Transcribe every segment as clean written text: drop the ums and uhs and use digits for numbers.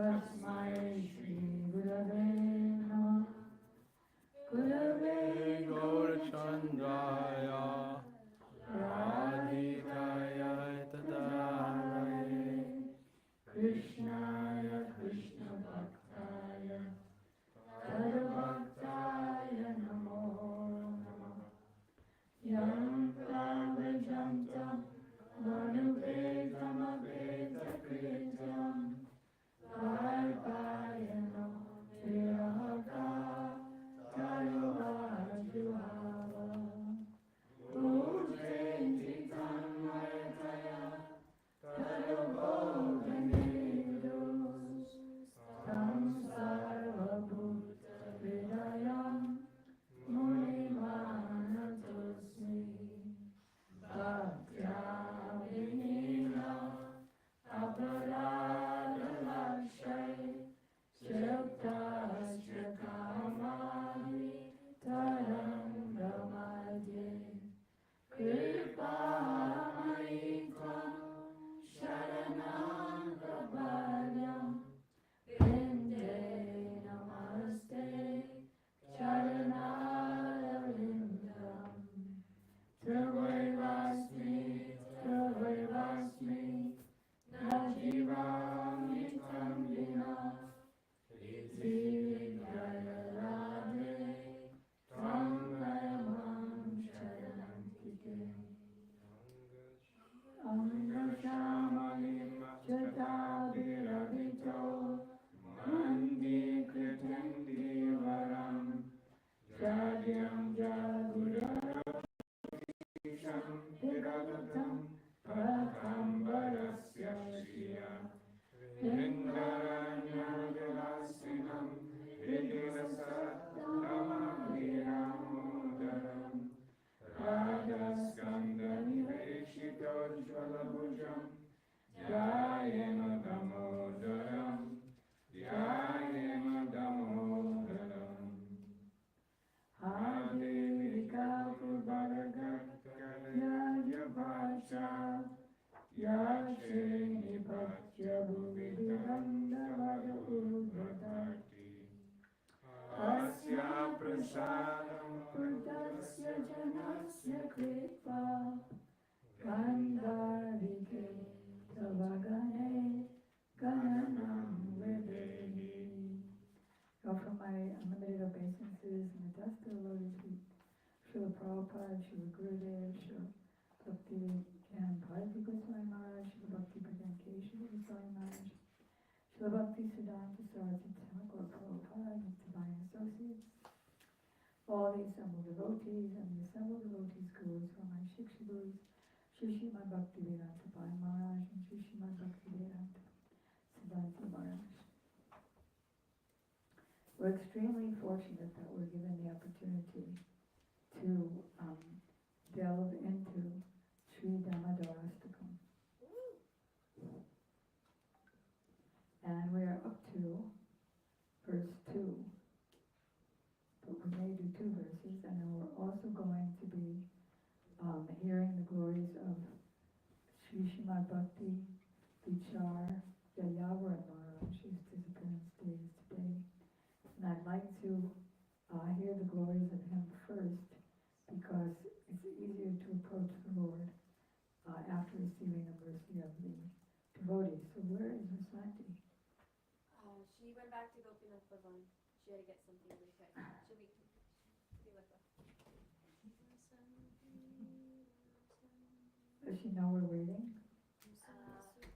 Tasmai Shri Gurave Namah. Gurave Gaurachandraya Radhikaya Tadaraye Krishnaya Krishna Bhaktaya Tadabhaktaya Namo Namah. Yam Pravajantam Manuvedamaveda Varpayano Virahaka Taruvajuhava Ujjenti Tanmayataya Taruvodhanedus Tam Sarvabhuta Vidayam Munimanatosmi Bhaktya Vinina Aparadalakshay Shaktasya Kamani Tarangamadye Kripamayikam Sharanam Prabhadyam Vinde Namaste Charanarvindam Travaivasmi Travaivasmi Najivami Tambina Iti Vidyaya Radhe Tammayamam Sharantike Angashamani Chataviravito Mandi Kritendi Varam Jadyam Jaguradisham Viragatam Prakambarasya Shriya Vindaranyagalasinam Vidyasattamavidamodaram Radhaskandhaniveshitojvalabhujam Jayema Damodaram Jayema Damodaram Hadevika Purvaragat Yajabhacha Yacheni Bhaktya Bhuvidandavada Urvadati Asya Prasadam Purtasya Janasya Kripa Gandharike Savagane Gananam Vedeni. Offer my unlimited obeisances and the dust of the lotus feet. Srila Prabhupada, Srila Gurudev, Srila Bhakti Goswami Maharaj, Srila Bhakti Bhajan Keshav Goswami Maharaj, Srila Bhakti Siddhanta Saraswati Thakur Prabhupada, and his divine associates, all the assembled devotees and the assembled devotees gurus who are my Shiksha Gurus, Sri Srimad Bhaktivedanta Pai Maharaj and Sri Srimad Bhaktivedanta Siddhanta Maharaj. We're extremely fortunate that we're given the opportunity to delve into Sri Damodarastakam. And we are up to verse 2. But we may do 2 verses, and then we're also going to be hearing the glories of Sri Srimad Bhaktivichar Yayavara Maharaja, whose disappearance day is today. And I'd like to hear the glories of him first, because it's easier to approach the Lord after receiving the mercy of the devotees. So where is Vasanti? She went back to Gopinath Bhavan. She had to get something really quick. She'll be with us. Does she know we're waiting?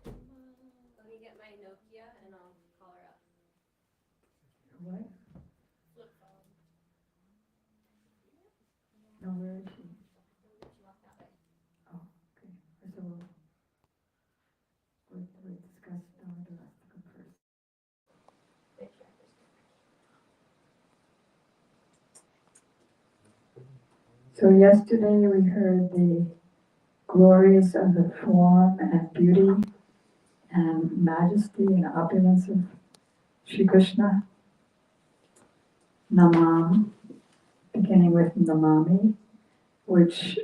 Let me get my Nokia and I'll call her up. What? Flip phone. No, where is she? She walked that way. Oh, okay. So we'll discuss Damodarastakam first. So yesterday we heard the glories of the form and beauty and majesty and opulence of Sri Krishna. Namam, beginning with Namami, which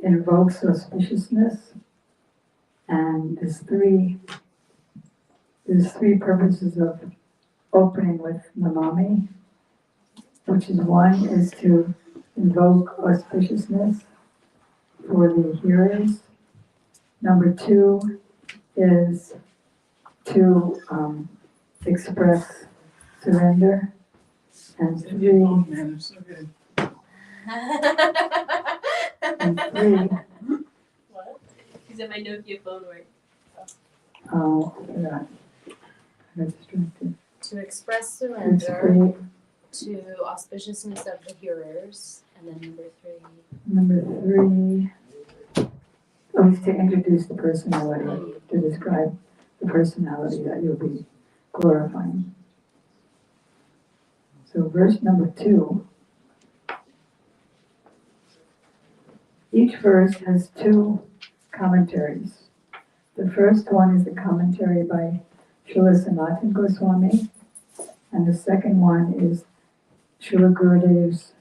invokes auspiciousness, and there's 3 there's three purposes of opening with Namami, which is one is to invoke auspiciousness for the hearers. Number two is to express surrender. And three, What? He said my Nokia phone worked. oh, yeah, I got distracted. To express It's surrender, three. to auspiciousness of the hearers, and then Number three, oh, is to introduce the personality, to describe the personality that you'll be glorifying. So verse number 2, each verse has two commentaries. The first one is the commentary by Srila Sanatana Goswami, and the second one is Srila Gurudev's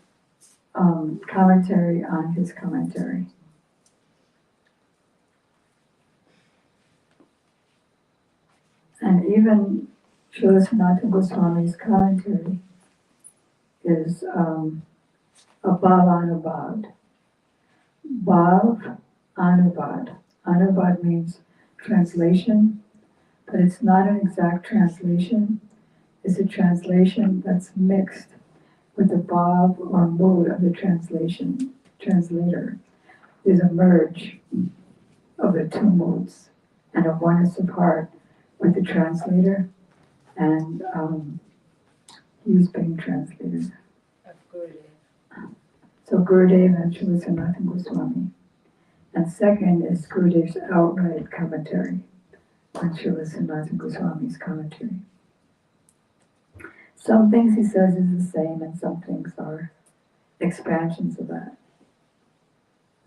commentary on his commentary. And even Srila Sanatana Goswami's commentary is a Bhav Anubhad. Bhav Anubhad. Anubhad means translation, but it's not an exact translation. It's a translation that's mixed with the bhav or mood of the translator. There's a merge of the two moods and a oneness of heart with the translator, and he's being translated. of Gurudev. So Gurudev and Srila Sanatana Goswami. And second is Gurudev's outright commentary on Srila Sanatana Goswami's commentary. Some things he says is the same, and some things are expansions of that.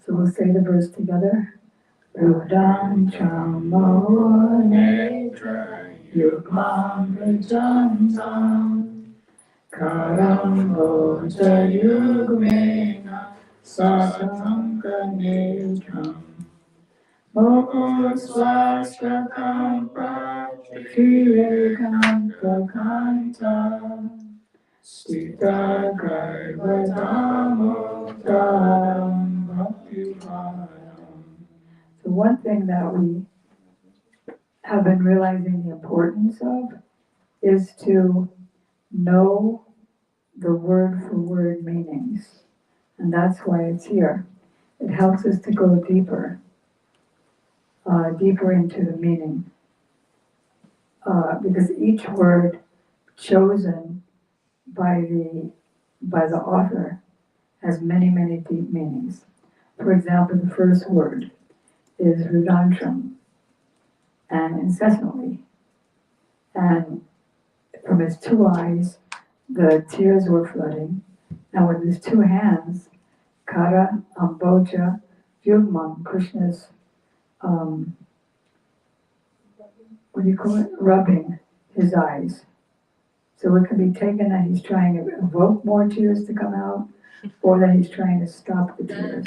So we'll say the verse together. Rudam chamo netra yugam vijantam karam bhoja yugmena sasanka netram moko swastakam prachirekam prakanta stita garvadamo dharam bhaktivichar. So one thing that we have been realizing the importance of is to know the word for word meanings. And that's why it's here. It helps us to go deeper into the meaning. Because each word chosen by the author has many, many deep meanings. For example, the first word is Rudantram, and incessantly. And from his two eyes, the tears were flooding, and with his two hands, Kara, Amboja, Yugman, Krishna's, rubbing his eyes. So it could be taken that he's trying to evoke more tears to come out, or that he's trying to stop the tears.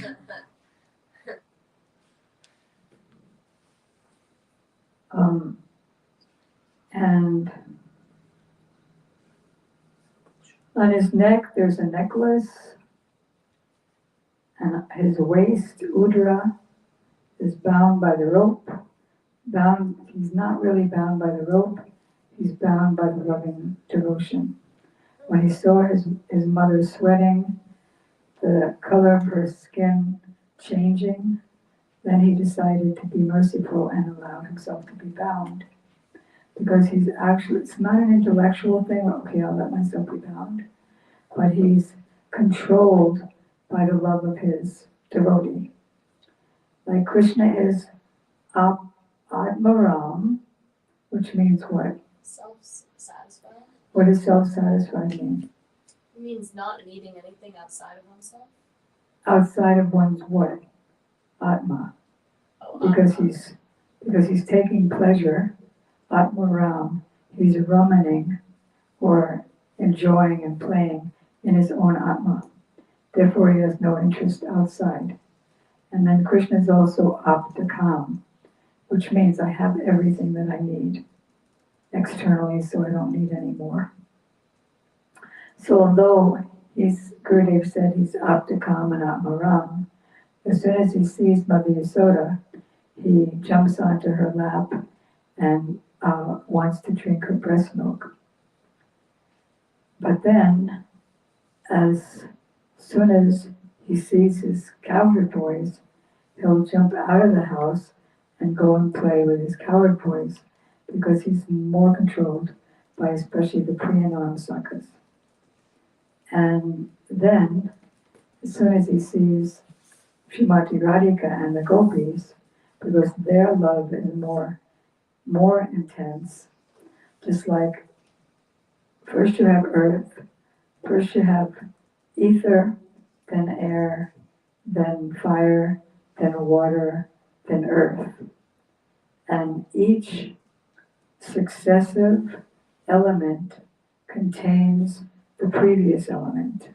And on his neck there's a necklace, and his waist, Udra, is bound by the rope. He's not really bound by the rope, he's bound by the loving devotion. When he saw his mother sweating, the color of her skin changing, then he decided to be merciful and allow himself to be bound. Because it's not an intellectual thing, okay, I'll let myself be bound, but he's controlled by the love of his devotee. Like Krishna is Atmaram, which means what? Self-satisfied. What does self-satisfied mean? It means not needing anything outside of oneself. Outside of one's what? Atma. Because he's taking pleasure, Atmaram, he's ramaning or enjoying and playing in his own Atma. Therefore he has no interest outside. And then Krishna is also Aptakam, which means I have everything that I need. externally, so I don't need any more. So although Gurudev said he's Aptakam and Atmaram, as soon as he sees Mother Yasoda, he jumps onto her lap and wants to drink her breast milk. But then, as soon as he sees his cowherd boys, he'll jump out of the house and go and play with his cowherd boys because he's more controlled by especially the Priyanam Sakhas. And then, as soon as he sees Srimati Radhika and the gopis, because their love is more intense, just like first you have earth, first you have ether, then air, then fire, then water, then earth. And each successive element contains the previous element.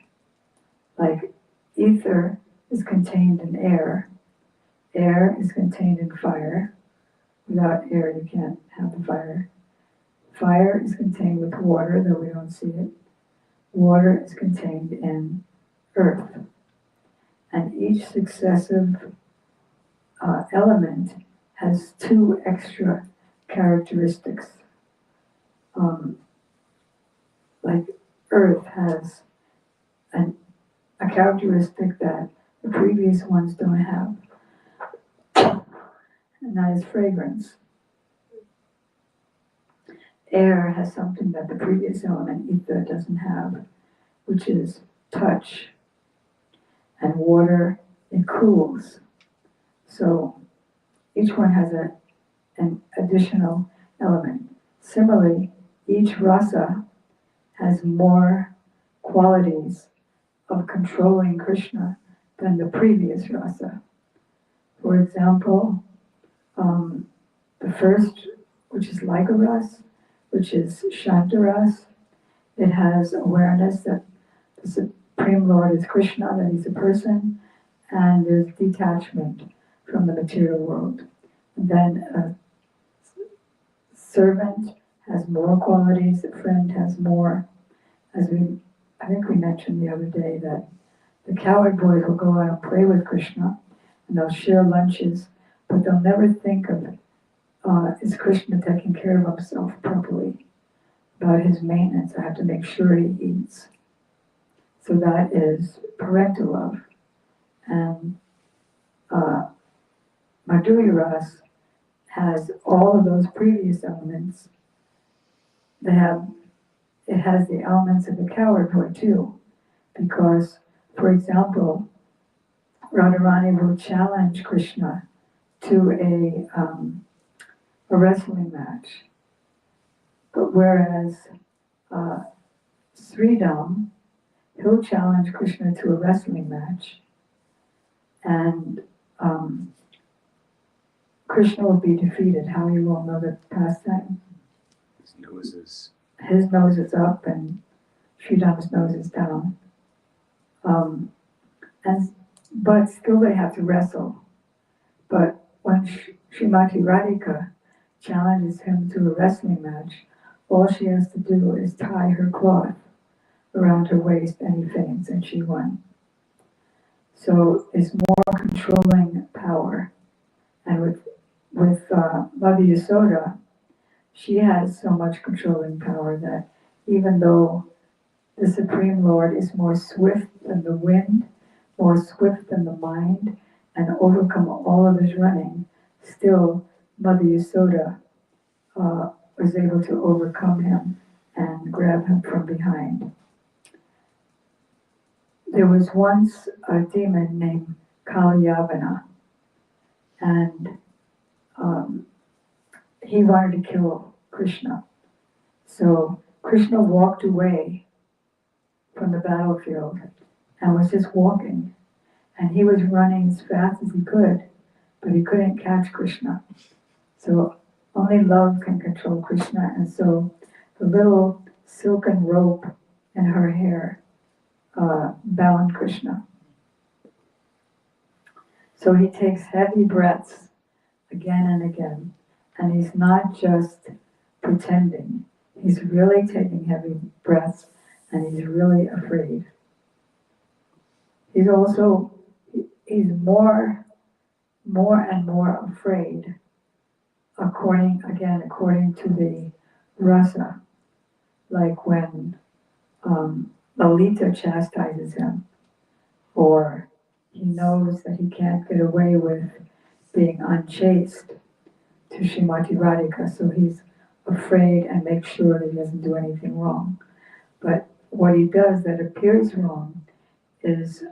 Like ether is contained in air, air is contained in fire. Without air you can't have the fire. Fire is contained with water, though we don't see it. Water is contained in earth. And each successive element has two extra characteristics. Like earth has a characteristic that the previous ones don't have, and that is fragrance. Air has something that the previous element, ether, doesn't have, which is touch. And water, it cools. So each one has an additional element. Similarly, each rasa has more qualities of controlling Krishna than the previous rasa. For example, the first, which is Liga Ras, which is Shantaras, it has awareness that the Supreme Lord is Krishna, that he's a person, and there's detachment from the material world. And then a servant has more qualities, a friend has more. I think we mentioned the other day that the cowherd boys will go out and play with Krishna, and they'll share lunches, but they'll never think of is Krishna taking care of himself properly, about his maintenance. I have to make sure he eats. So that is parental love. And Madhurya Ras has all of those previous elements. It has the elements of the cowherd boy too, because, for example, Radharani will challenge Krishna to a wrestling match. But whereas Sridham, he'll challenge Krishna to a wrestling match, and Krishna will be defeated. How you all know the pastime? His nose is up and Sridham's nose is down. But still they have to wrestle. But when Srimati Radhika challenges him to a wrestling match, all she has to do is tie her cloth around her waist and he faints and she won. So it's more controlling power. And with Mother Yasoda, she has so much controlling power that even though the Supreme Lord is more swift than the wind, more swift than the mind, and overcome all of his running, still Mother Yasoda was able to overcome him and grab him from behind. There was once a demon named Kalyavana, and he wanted to kill Krishna. So Krishna walked away from the battlefield and was just walking. And he was running as fast as he could, but he couldn't catch Krishna. So only love can control Krishna. And so the little silken rope in her hair bound Krishna. So he takes heavy breaths again and again. And he's not just pretending. He's really taking heavy breaths and he's really afraid. He's more and more afraid according to the rasa, like when Lalita chastises him, or he knows that he can't get away with being unchaste to Srimati Radhika, so he's afraid and makes sure that he doesn't do anything wrong. But what he does that appears wrong is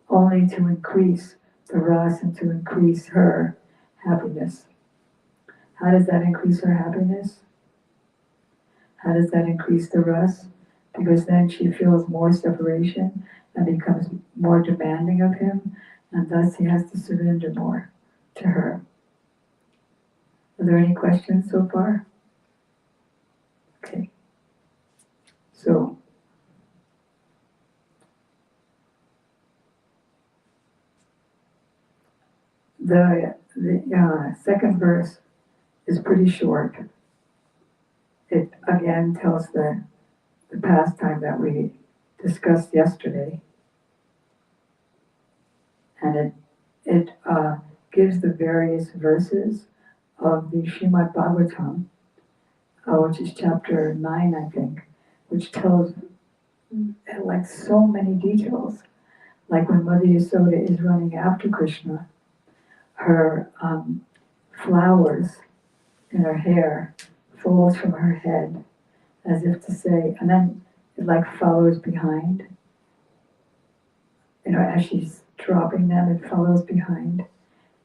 only to increase the ras and to increase her happiness. How does that increase her happiness? How does that increase the ras? Because then she feels more separation and becomes more demanding of him, and thus he has to surrender more to her. Are there any questions so far? Okay. So, the second verse is pretty short. It again tells the pastime that we discussed yesterday, and it gives the various verses of the Srimad Bhagavatam, which is chapter 9, I think, which tells like so many details. Like when Mother Yasoda is running after Krishna, her flowers in her hair falls from her head, as if to say, and then it like follows behind. As she's dropping them, it follows behind,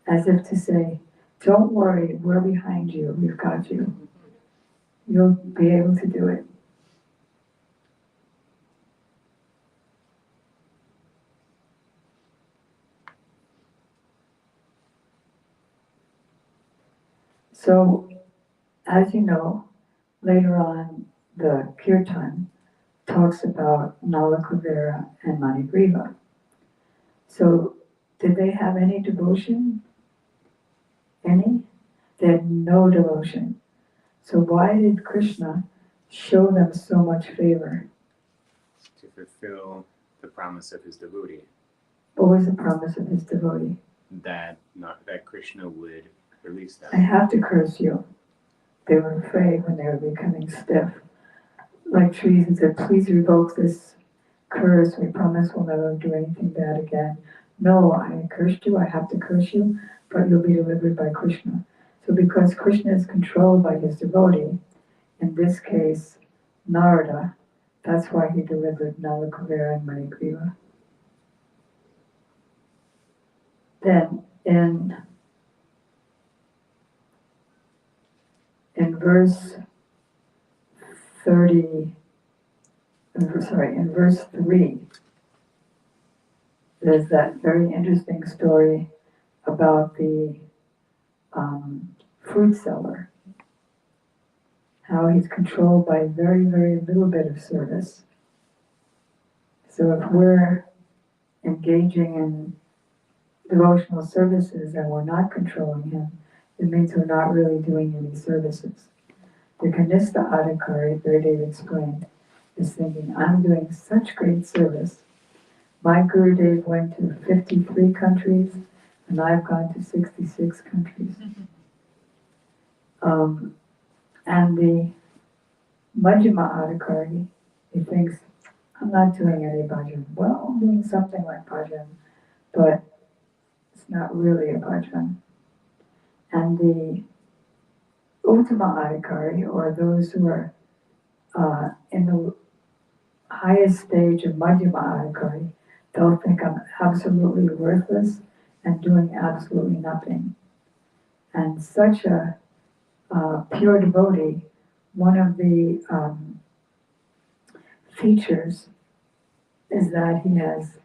as if to say, don't worry, we're behind you, we've got you. You'll be able to do it. So, as you know, later on, the Kirtan talks about Nalakuvera and Manigriva. So, did they have any devotion? Any? They had no devotion. So why did Krishna show them so much favor? To fulfill the promise of his devotee. What was the promise of his devotee? That Krishna would release them. I have to curse you. They were afraid when they were becoming stiff. Like trees, and said, please revoke this curse. We promise we'll never do anything bad again. No, I cursed you, I have to curse you, but you'll be delivered by Krishna. So because Krishna is controlled by his devotee, in this case, Narada, that's why he delivered Nalakuvera and Manigriva. Then in verse 3, there's that very interesting story about the fruit seller, how he's controlled by very, very little bit of service. So if we're engaging in devotional services and we're not controlling him, it means we're not really doing any services. The Kanistha Adhikari, Gurudev explained, is thinking, I'm doing such great service. My Gurudev went to 53 countries, and I've gone to 66 countries. And the Majjhima Adhikari, he thinks, I'm not doing any bhajan. Well, I'm doing something like bhajan, but it's not really a bhajan. And the Uttama Adhikari, or those who are in the highest stage of Majjhima Adhikari, they'll think I'm absolutely worthless and doing absolutely nothing. And such a pure devotee, one of the features is that he has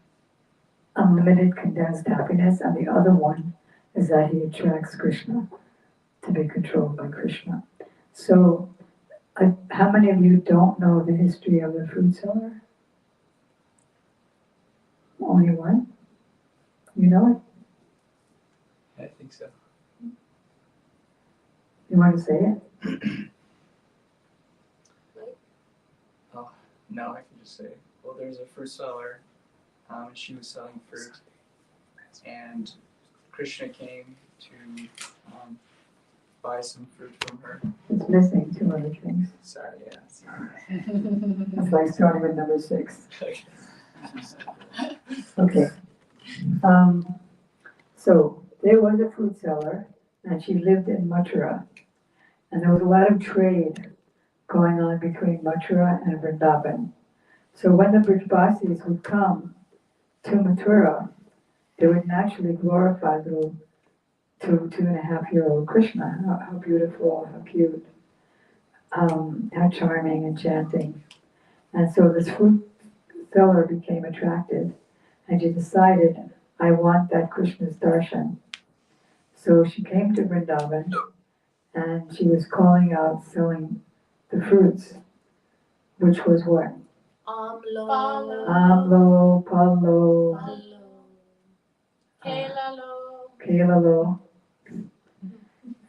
unlimited condensed happiness, and the other one is that he attracts Krishna, to be controlled by Krishna. So, how many of you don't know the history of the fruit seller? Only one? You know it? I think so. You want to say it? No, I can just say, well, there's a fruit seller, and she was selling fruit, and Krishna came to buy some fruit from her. It's missing two other things. Sorry, yeah. It's like starting with number 6. Okay. So there was a fruit seller, and she lived in Mathura, and there was a lot of trade going on between Mathura and Vrindavan. So when the Brajbasis would come to Mathura, they would naturally glorify little 2.5-year-old Krishna. How beautiful, how cute, how charming, enchanting. And so this fruit seller became attracted, and she decided, I want that Krishna's darshan. So she came to Vrindavan, and she was calling out, selling the fruits, which was what? Amlo, Palo, Kelalo.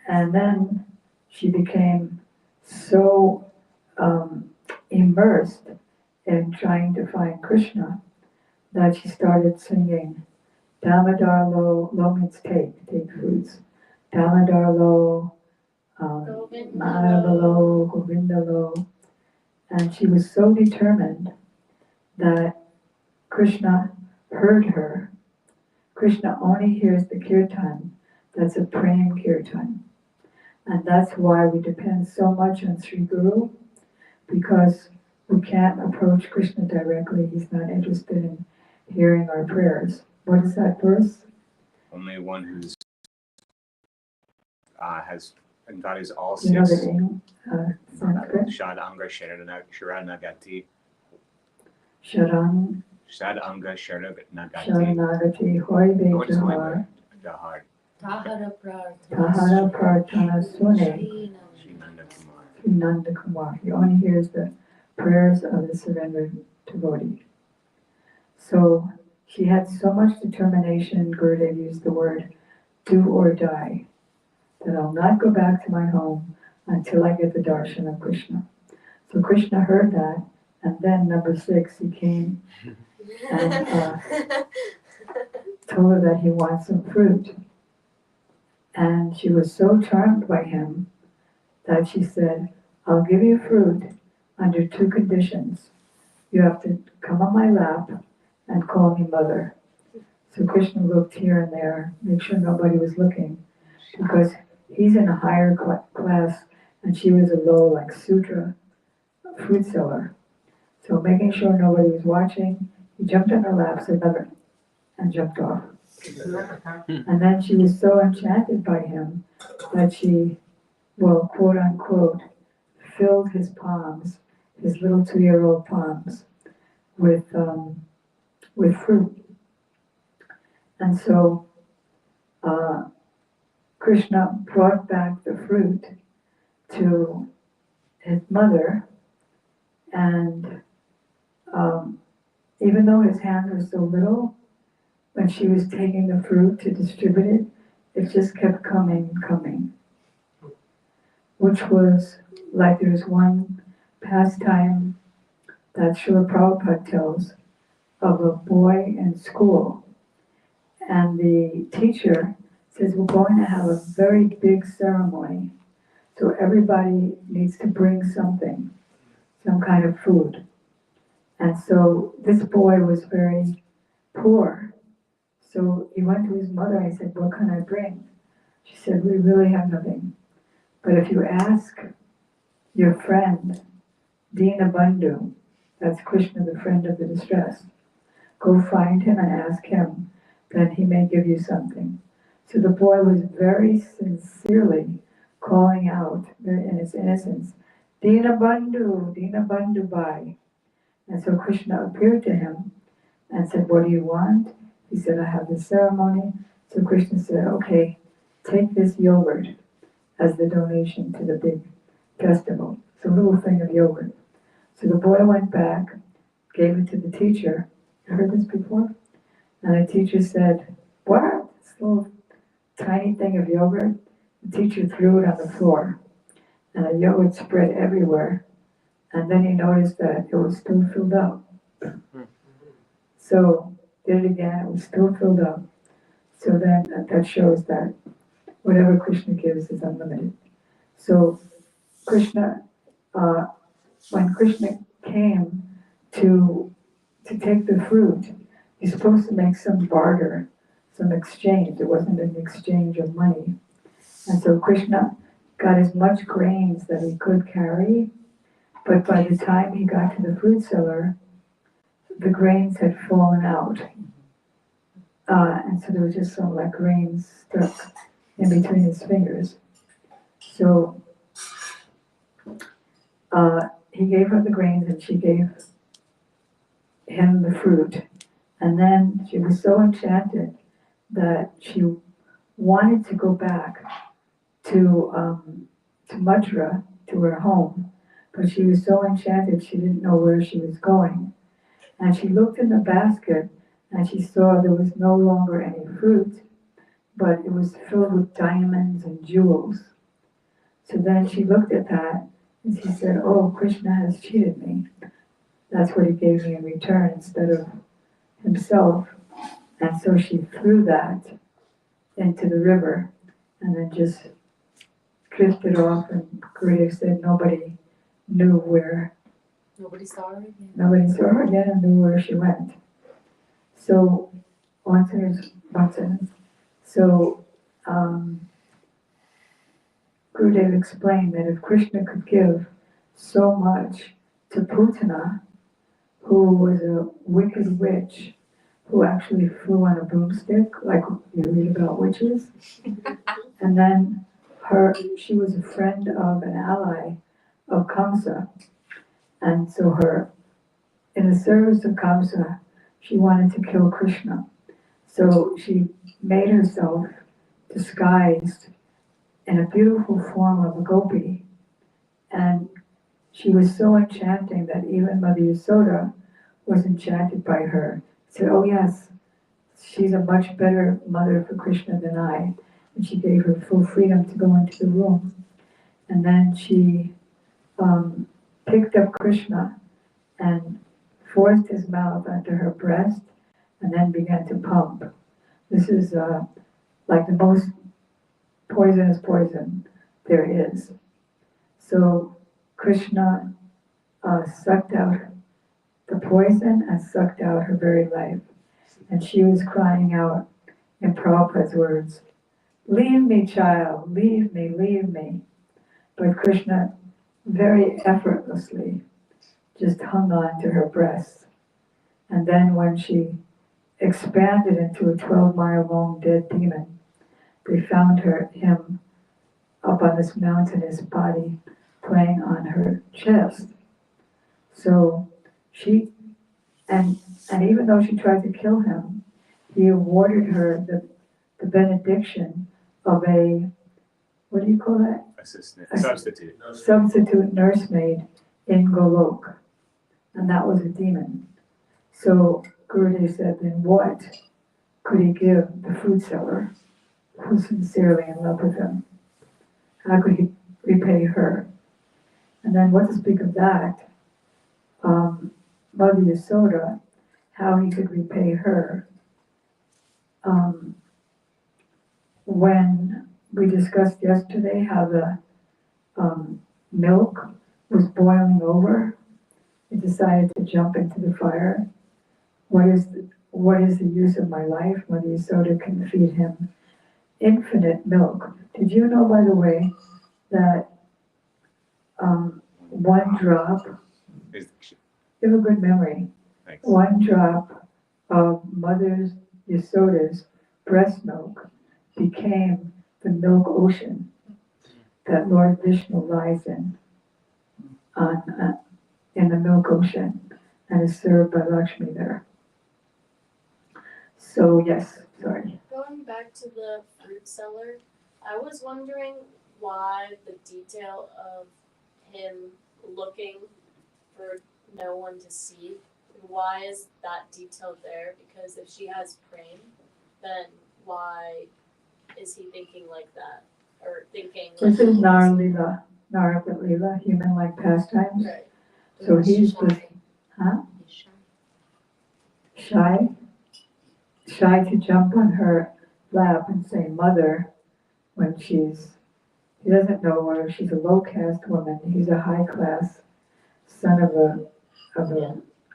And then she became so immersed in trying to find Krishna that she started singing Damodar lo, lo means take fruits. Damodar lo, Madhava lo, Govinda lo. And she was so determined that Krishna heard her. Krishna only hears the kirtan that's a prem kirtan. And that's why we depend so much on Sri Guru, because we can't approach Krishna directly. He's not interested in hearing our prayers. What is that verse? Only one who's has embodies all You know 6. the Sanskrit? Shad Anga Sharanagati. Sharan, Shad Anga Sharanagati. Sharanagati, Hoy What is Vejahar, Dahar? Tahara Tahara Prarthana Sune, Srinanda Kumar. Nanda Kumar. He only hears the prayers of the surrendered devotee. So she had so much determination, Gurudev used the word do or die, that I'll not go back to my home until I get the darshan of Krishna. So Krishna heard that, and then number 6, he came and told her that he wants some fruit. And she was so charmed by him that she said, I'll give you fruit under 2 conditions. You have to come on my lap and call me mother. So Krishna looked here and there, make sure nobody was looking, because he's in a higher class and she was a low, like Sutra fruit seller. So making sure nobody was watching, he jumped on her lap, said mother, and jumped off. And then she was so enchanted by him that she, well, quote unquote, filled his palms, his little 2-year-old palms, with fruit. And so Krishna brought back the fruit to his mother, and even though his hands were so little, when she was taking the fruit to distribute it, it just kept coming, which was like there's one pastime that Srila Prabhupada tells of a boy in school, and the teacher says, we're going to have a very big ceremony, so everybody needs to bring something, some kind of food. And so this boy was very poor. So he went to his mother and he said, what can I bring? She said, we really have nothing. But if you ask your friend, Dina Bandhu, that's Krishna, the friend of the distressed, go find him and ask him, then he may give you something. So the boy was very sincerely calling out in his innocence, Dina Bandhu Bhai. And so Krishna appeared to him and said, what do you want? He said, I have this ceremony. So Krishna said, okay, take this yogurt as the donation to the big festival. It's a little thing of yogurt. So the boy went back, gave it to the teacher. You heard this before? And the teacher said, what? This little tiny thing of yogurt? The teacher threw it on the floor. And the yogurt spread everywhere. and then he noticed that it was still filled up. So did it again, it was still filled up. So then that shows that whatever Krishna gives is unlimited. So Krishna, when Krishna came to take the fruit, he's supposed to make some barter, some exchange. It wasn't an exchange of money. And so Krishna got as much grains that he could carry, but by the time he got to the fruit cellar, the grains had fallen out. And so there was just some like grains stuck in between his fingers. So he gave her the grains and she gave him the fruit. And then she was so enchanted that she wanted to go back to Mathura, to her home, but she was so enchanted she didn't know where she was going. And she looked in the basket and she saw there was no longer any fruit, but it was filled with diamonds and jewels. So then she looked at that and she said, oh, Krishna has cheated me. That's what he gave me in return instead of himself. And so she threw that into the river and then just drifted off, and Gurudev said nobody knew where. Nobody saw her again. Nobody saw her again and knew where she went. So, one sentence. So, Gurudev explained that if Krishna could give so much to Putana, who was a wicked witch, who actually flew on a broomstick, like you read about witches, and then she was a friend of an ally of Kamsa, and so in the service of Kamsa, she wanted to kill Krishna. So she made herself disguised in a beautiful form of a gopi, and she was so enchanting that even Mother Yasoda was enchanted by her. Said, oh yes, she's a much better mother for Krishna than I. And she gave her full freedom to go into the room. And then she picked up Krishna and forced his mouth onto her breast and then began to pump. This is like the most poisonous poison there is. So Krishna sucked out the poison and sucked out her very life. And she was crying out in Prabhupada's words, leave me, child, leave me, leave me. But Krishna very effortlessly just hung on to her breasts. And then when she expanded into a 12-mile-long dead demon, they found him up on this mountainous body playing on her chest. So she, and even though she tried to kill him, he awarded her the benediction of a, what do you call that? Assistant, Substitute. substitute. Substitute nursemaid in Golok. And that was a demon. So Gurudev said, then what could he give the fruit seller who's sincerely in love with him? How could he repay her? And then what to speak of that? Mother Yasoda, how he could repay her. When we discussed yesterday how the milk was boiling over, he decided to jump into the fire. What is the use of my life? Mother Yasoda can feed him infinite milk. Did you know, by the way, that one drop, you have a good memory, Thanks. one drop of Mother Yasoda's breast milk became the milk ocean that Lord Vishnu lies in the milk ocean and is served by Lakshmi there. So yes, sorry. Going back to the fruit seller, I was wondering why the detail of him looking for no one to see, why is that detail there? Because if she has prem, then why is he thinking like that? Or thinking This like is Nara Lila, human-like pastimes. Right. So he's this, huh? Shy to jump on her lap and say mother when he doesn't know whether she's a low caste woman. He's a high class son of a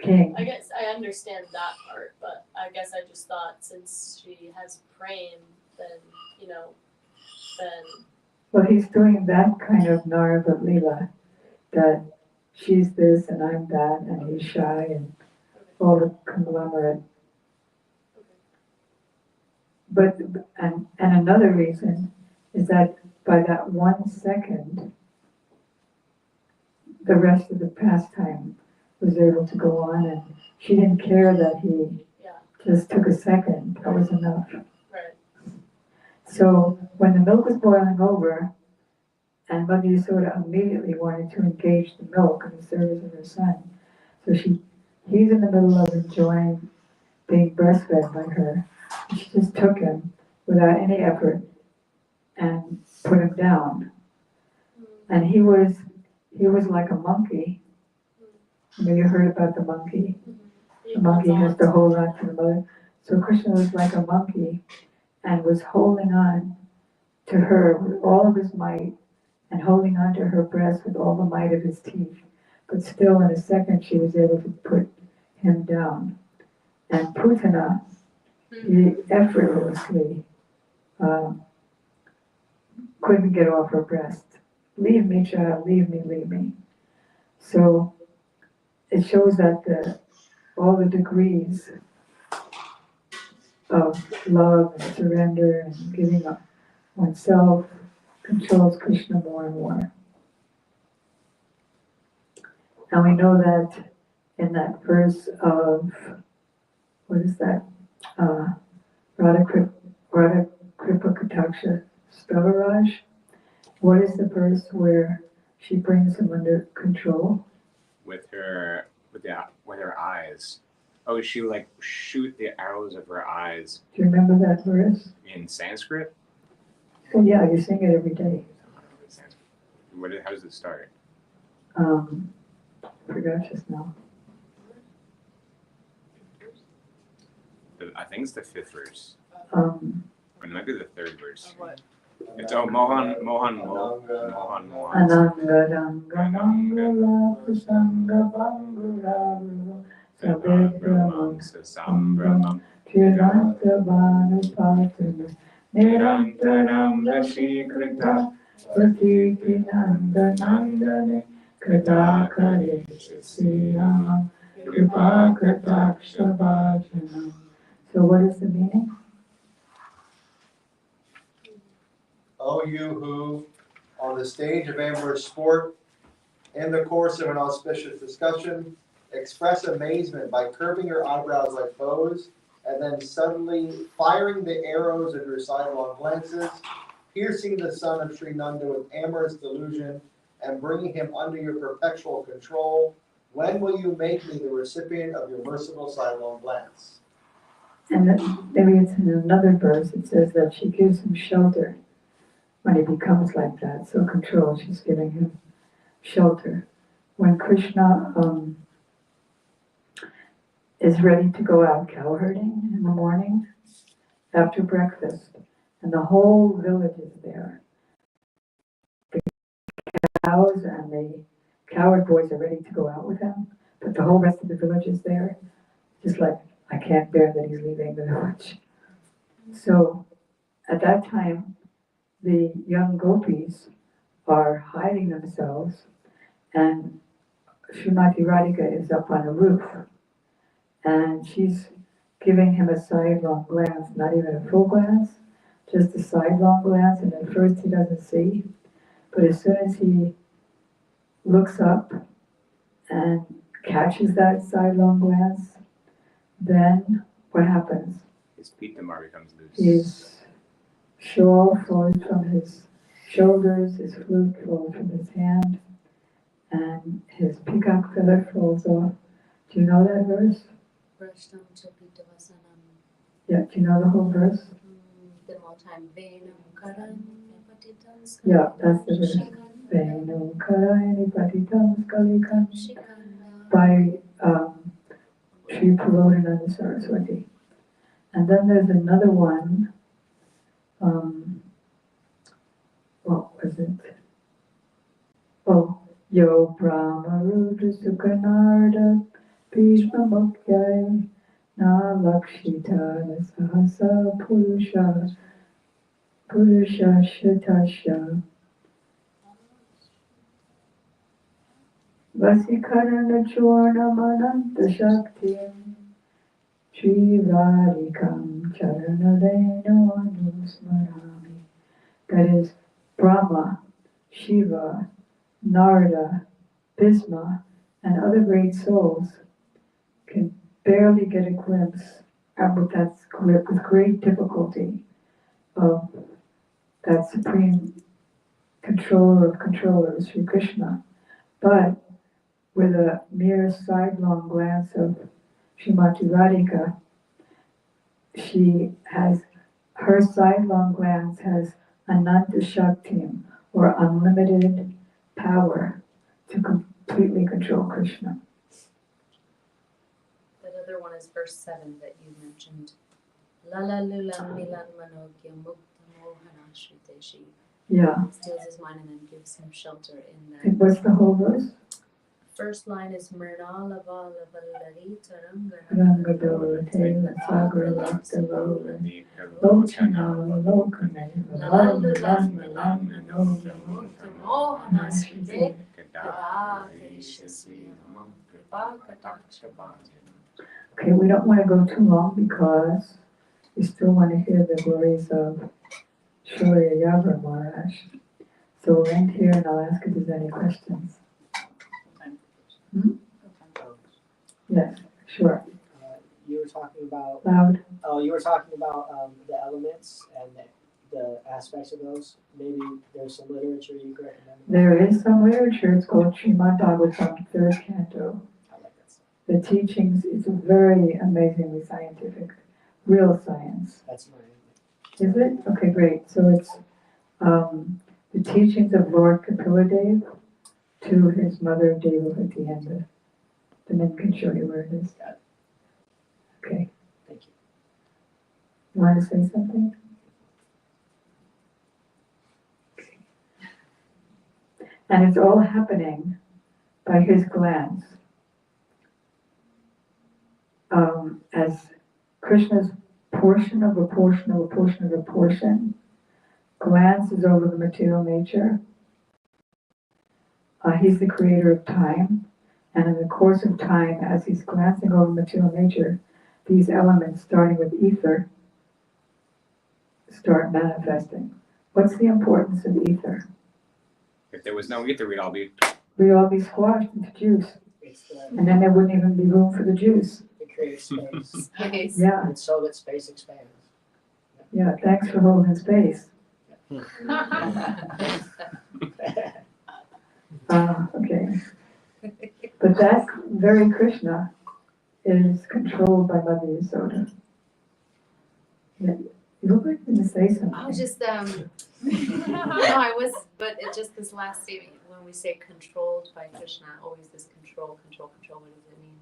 king. I guess I understand that part, but I guess I just thought since she has praying, then, then. Well, he's doing that kind of Narva Leela, that she's this and I'm that, and he's shy and all the conglomerate. But, and another reason is that by that 1 second, the rest of the pastime was able to go on, and she didn't care that he just took a second. That was enough. Right. So when the milk was boiling over, and Mother Yasoda immediately wanted to engage the milk in the service of her son. So he's in the middle of enjoying being breastfed by her. And she just took him without any effort and put him down. And he was like a monkey. You heard about the monkey. The monkey has to hold on to the mother. So Krishna was like a monkey and was holding on to her with all of his might and holding on to her breast with all the might of his teeth. But still, in a second, she was able to put him down. And Putana, he effortlessly couldn't get off her breast. Leave me, child, leave me, leave me. So it shows that all the degrees of love and surrender and giving up oneself controls Krishna more and more. And we know that in that verse of, what is that? Radha Kripa Kataksha Stavaraj. What is the verse where she brings him under control? With her eyes. Oh, she like shoot the arrows of her eyes. Do you remember that verse? In Sanskrit? Oh yeah, you sing it every day. How does it start? Forgot just now. I think it's the 5th verse. Or it might be the 3rd verse. What? It's Mohan. Ananga Ranga Kusanga Bangura Sabedramam Sambramam Tiranta Vanapatana Nirantaram Rashikrita Pratiti Nanda Nandane Kadakare Siyam Kripa Kataksha Vajanam. So what is the meaning? O you who, on the stage of amorous sport, in the course of an auspicious discussion, express amazement by curving your eyebrows like bows, and then suddenly firing the arrows of your sidelong glances, piercing the son of Sri Nanda with amorous delusion, and bringing him under your perpetual control, when will you make me the recipient of your merciful sidelong glance? And then, maybe it's in another verse, it says that she gives him shelter when he becomes like that, so controlled, she's giving him shelter. When Krishna is ready to go out cow herding in the morning, after breakfast, and the whole village is there. The cows and the cowherd boys are ready to go out with him, but the whole rest of the village is there, just like, I can't bear that he's leaving the village. So, at that time, the young gopis are hiding themselves, and Srimati Radhika is up on a roof, and she's giving him a sidelong glance, not even a full glance, just a sidelong glance, and at first he doesn't see, but as soon as he looks up and catches that sidelong glance, then what happens? His pitamar becomes loose. His shawl falls from his shoulders, his flute falls from his hand, and his peacock feather falls off. Do you know that verse? Yeah, do you know the whole verse? Yeah, that's the verse. Venam karayani patitam skalikam by Sri Prabodhananda Saraswati. And then there's another one, what was it? Oh, Yo Brahma Rudra Sukhanarda Bhishma Mukhyai Na Lakshita Sahasa Purusha Shatasya Vasikarana Chorna Mananta Shaktim Sri Radhikam Charanadeno Anusmarami. That is, Brahma, Shiva, Narada, Bhisma, and other great souls can barely get a glimpse, with great difficulty, of that supreme controller of controllers, Sri Krishna. But with a mere sidelong glance of Srimati Radhika, her sidelong glance has Ananta Shaktim, or unlimited power to completely control Krishna. That other one is verse 7 that you mentioned. Lala lula milan manogya mukta mohana shriteshi. Yeah. Steals his mind and then gives him shelter in that. And what's the whole verse? First line is Mrinala Vala Vallari Rangadora Tela Sagar Lakta Lola Lochana Lokane Vala Lama Lama Noga Mohana Shrite. Okay, we don't want to go too long because we still want to hear the glories of Srila Yayavara Maharaj. So we'll end here and I'll ask if there's any questions. Yes, sure. You were talking about Loud. you were talking about the elements and the aspects of those. Maybe there's some literature you could recommend. There is some literature. It's called Srimad Bhagavatam, 3rd canto. I like that stuff. The teachings, it's very amazingly scientific, real science. That's my. Is it? Okay, great. So it's the teachings of Lord Kapiladev to his mother Devavati, and the men can show you where it is. Got it. Okay. Thank you. You want to say something? Okay. And it's all happening by his glance. As Krishna's portion of a portion of a portion of a portion glances over the material nature. He's the creator of time, and in the course of time, as he's glancing over material nature, these elements, starting with ether, start manifesting. What's the importance of ether? If there was no ether, we'd all be squashed into juice, It's and then there wouldn't even be room for the juice. it creates space. Space. Yeah, And so that space expands. yeah, thanks for holding space. Okay. But that very Krishna is controlled by Mother Yasoda. Yeah. You look like you're going to say something. I was just, but it just this last statement, when we say controlled by Krishna, always this control, what does it mean?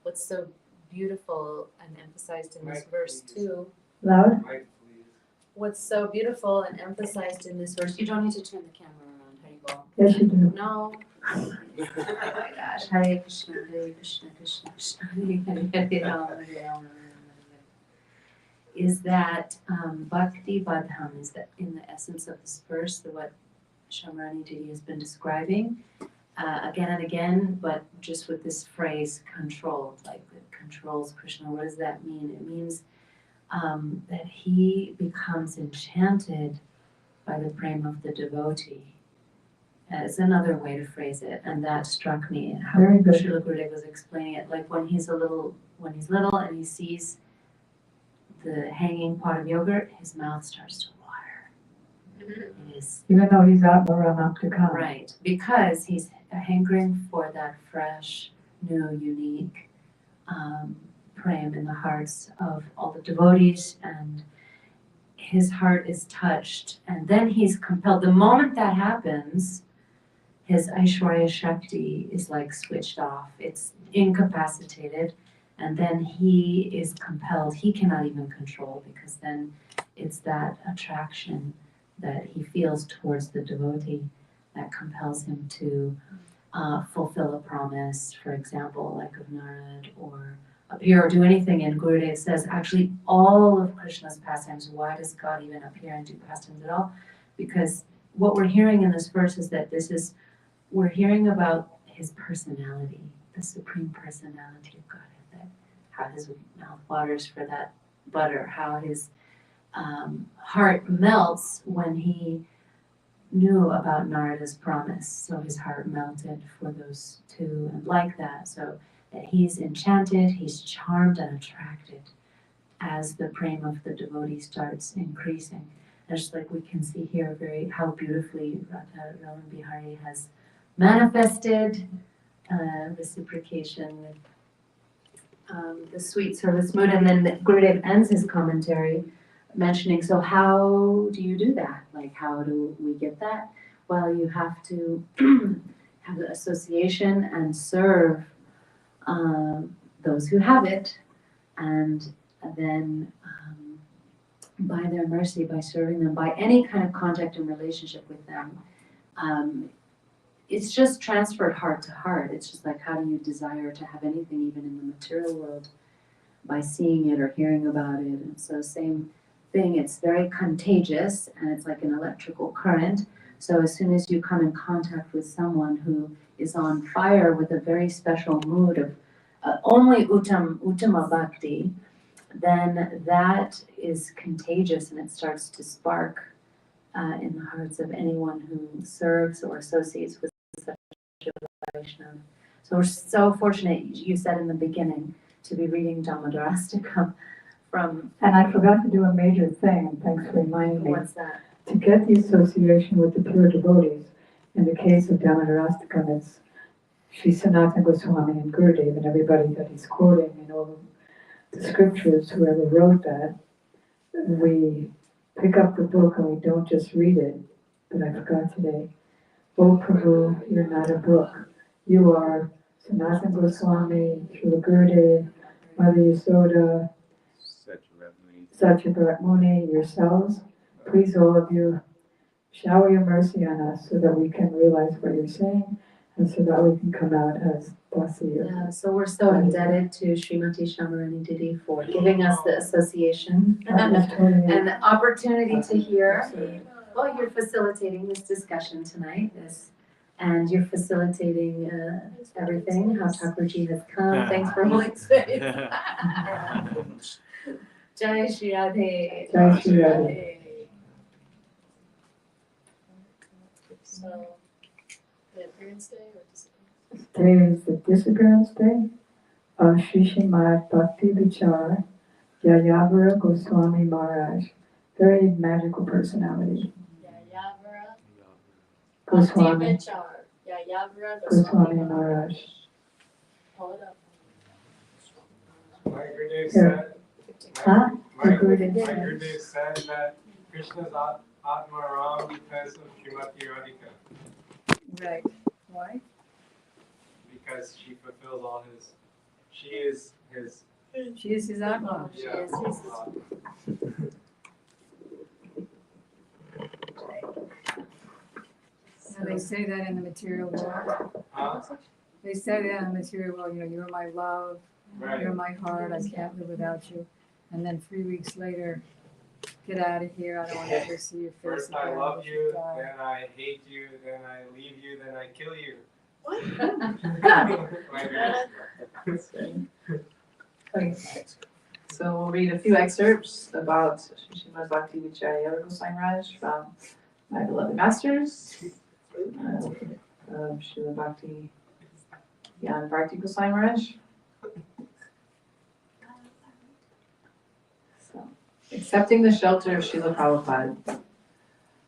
What's so beautiful and emphasized in this verse too? Loud? What's so beautiful and emphasized in this verse, you don't need to turn the camera around, Haribol. Yes, you do. No. Oh my gosh, Hare Krishna, Krishna Krishna, Hare Hare, Rama, Hare Rama. Is that Bhakti Badham is that in the essence of this verse, what Shamrani Didi has been describing again and again, but just with this phrase controlled, like it controls Krishna. What does that mean? It means that he becomes enchanted by the prema of the devotee. It's another way to phrase it, and that struck me. How Srila Gurudev was explaining it, like when he's little and he sees the hanging pot of yogurt, his mouth starts to water. It is, even though he's out to come. right, because he's hankering for that fresh, new, unique prem in the hearts of all the devotees, and his heart is touched, and then he's compelled. The moment that happens, his Aishwarya Shakti is like switched off. It's incapacitated, and then he is compelled. He cannot even control, because then it's that attraction that he feels towards the devotee that compels him to fulfill a promise, for example, like of Narad, or appear or do anything. And Gurudev says, actually, all of Krishna's pastimes, why does God even appear and do pastimes at all? Because what we're hearing in this verse is that we're hearing about his personality, the supreme personality of Godhead, that how his mouth waters for that butter, how his heart melts when he knew about Narada's promise. So his heart melted for those two, and like that, so that he's enchanted, he's charmed and attracted as the prema of the devotee starts increasing. Just like we can see here how beautifully Radha Raman Bihari has manifested reciprocation with the sweet service mood. And then Gurudev ends his commentary mentioning, so how do you do that? Like, how do we get that? Well, you have to have the association and serve those who have it, and then by their mercy, by serving them, by any kind of contact and relationship with them, it's just transferred heart to heart. It's just like, how do you desire to have anything even in the material world? By seeing it or hearing about it. And so same thing, it's very contagious, and it's like an electrical current. So as soon as you come in contact with someone who is on fire with a very special mood of only Uttama Bhakti, then that is contagious, and it starts to spark in the hearts of anyone who serves or associates with such a Vaishnava. So we're so fortunate, you said in the beginning, to be reading Damodarastakam from... And I forgot to do a major thing, and thanks for reminding me. What's that? To get the association with the pure devotees. In the case of Damodarastakam, it's Sri Sanatana Goswami and Gurudev and everybody that he's quoting in all the scriptures, whoever wrote that. We pick up the book and we don't just read it, but I forgot today. Oh Prabhu, you're not a book. You are Sanatana Goswami, Srila Gurudev, Mother Yasoda, Satyavrata Muni, yourselves. Please, all of you, shower your mercy on us so that we can realize what you're saying, and so that we can come out as Basi. Yeah, so we're so indebted to Srimati Shamarani Didi for giving us the association and the opportunity to hear. Well, you're facilitating this discussion tonight, and you're facilitating everything, how Thakurji has come. Thanks for holding space. Jai Shri Radhe. Jai Shri Radhe. So, the appearance day or disappearance? Today is the disappearance day of Sri Srimad Bhaktivichar Yayavara Goswami Maharaj. Very magical personality. Yayavara Goswami. Bhaktivichar Yayavara Goswami Maharaj. Hold up. My Gurudev said, Huh? my Gurudev Gurudev said that Krishna's Atma Ram because of Srimati Radhika. Right. Why? Because she fulfills all she is his. She is his Atma. Yeah. And they say that in the material world. They say that in the material world, you're my love, Right. you're my heart, I can't live without you. And then 3 weeks later, get out of here, I don't want to ever see your face First again. I love you, die. then I hate you, then I leave you, then I kill you. Okay. So we'll read a few excerpts about Srimad Bhaktivichar Yayavara Maharaja from My Beloved Masters, Srila Bhakti Yan Bharti Goswami Maharaj. So, accepting the shelter of Srila Prabhupada.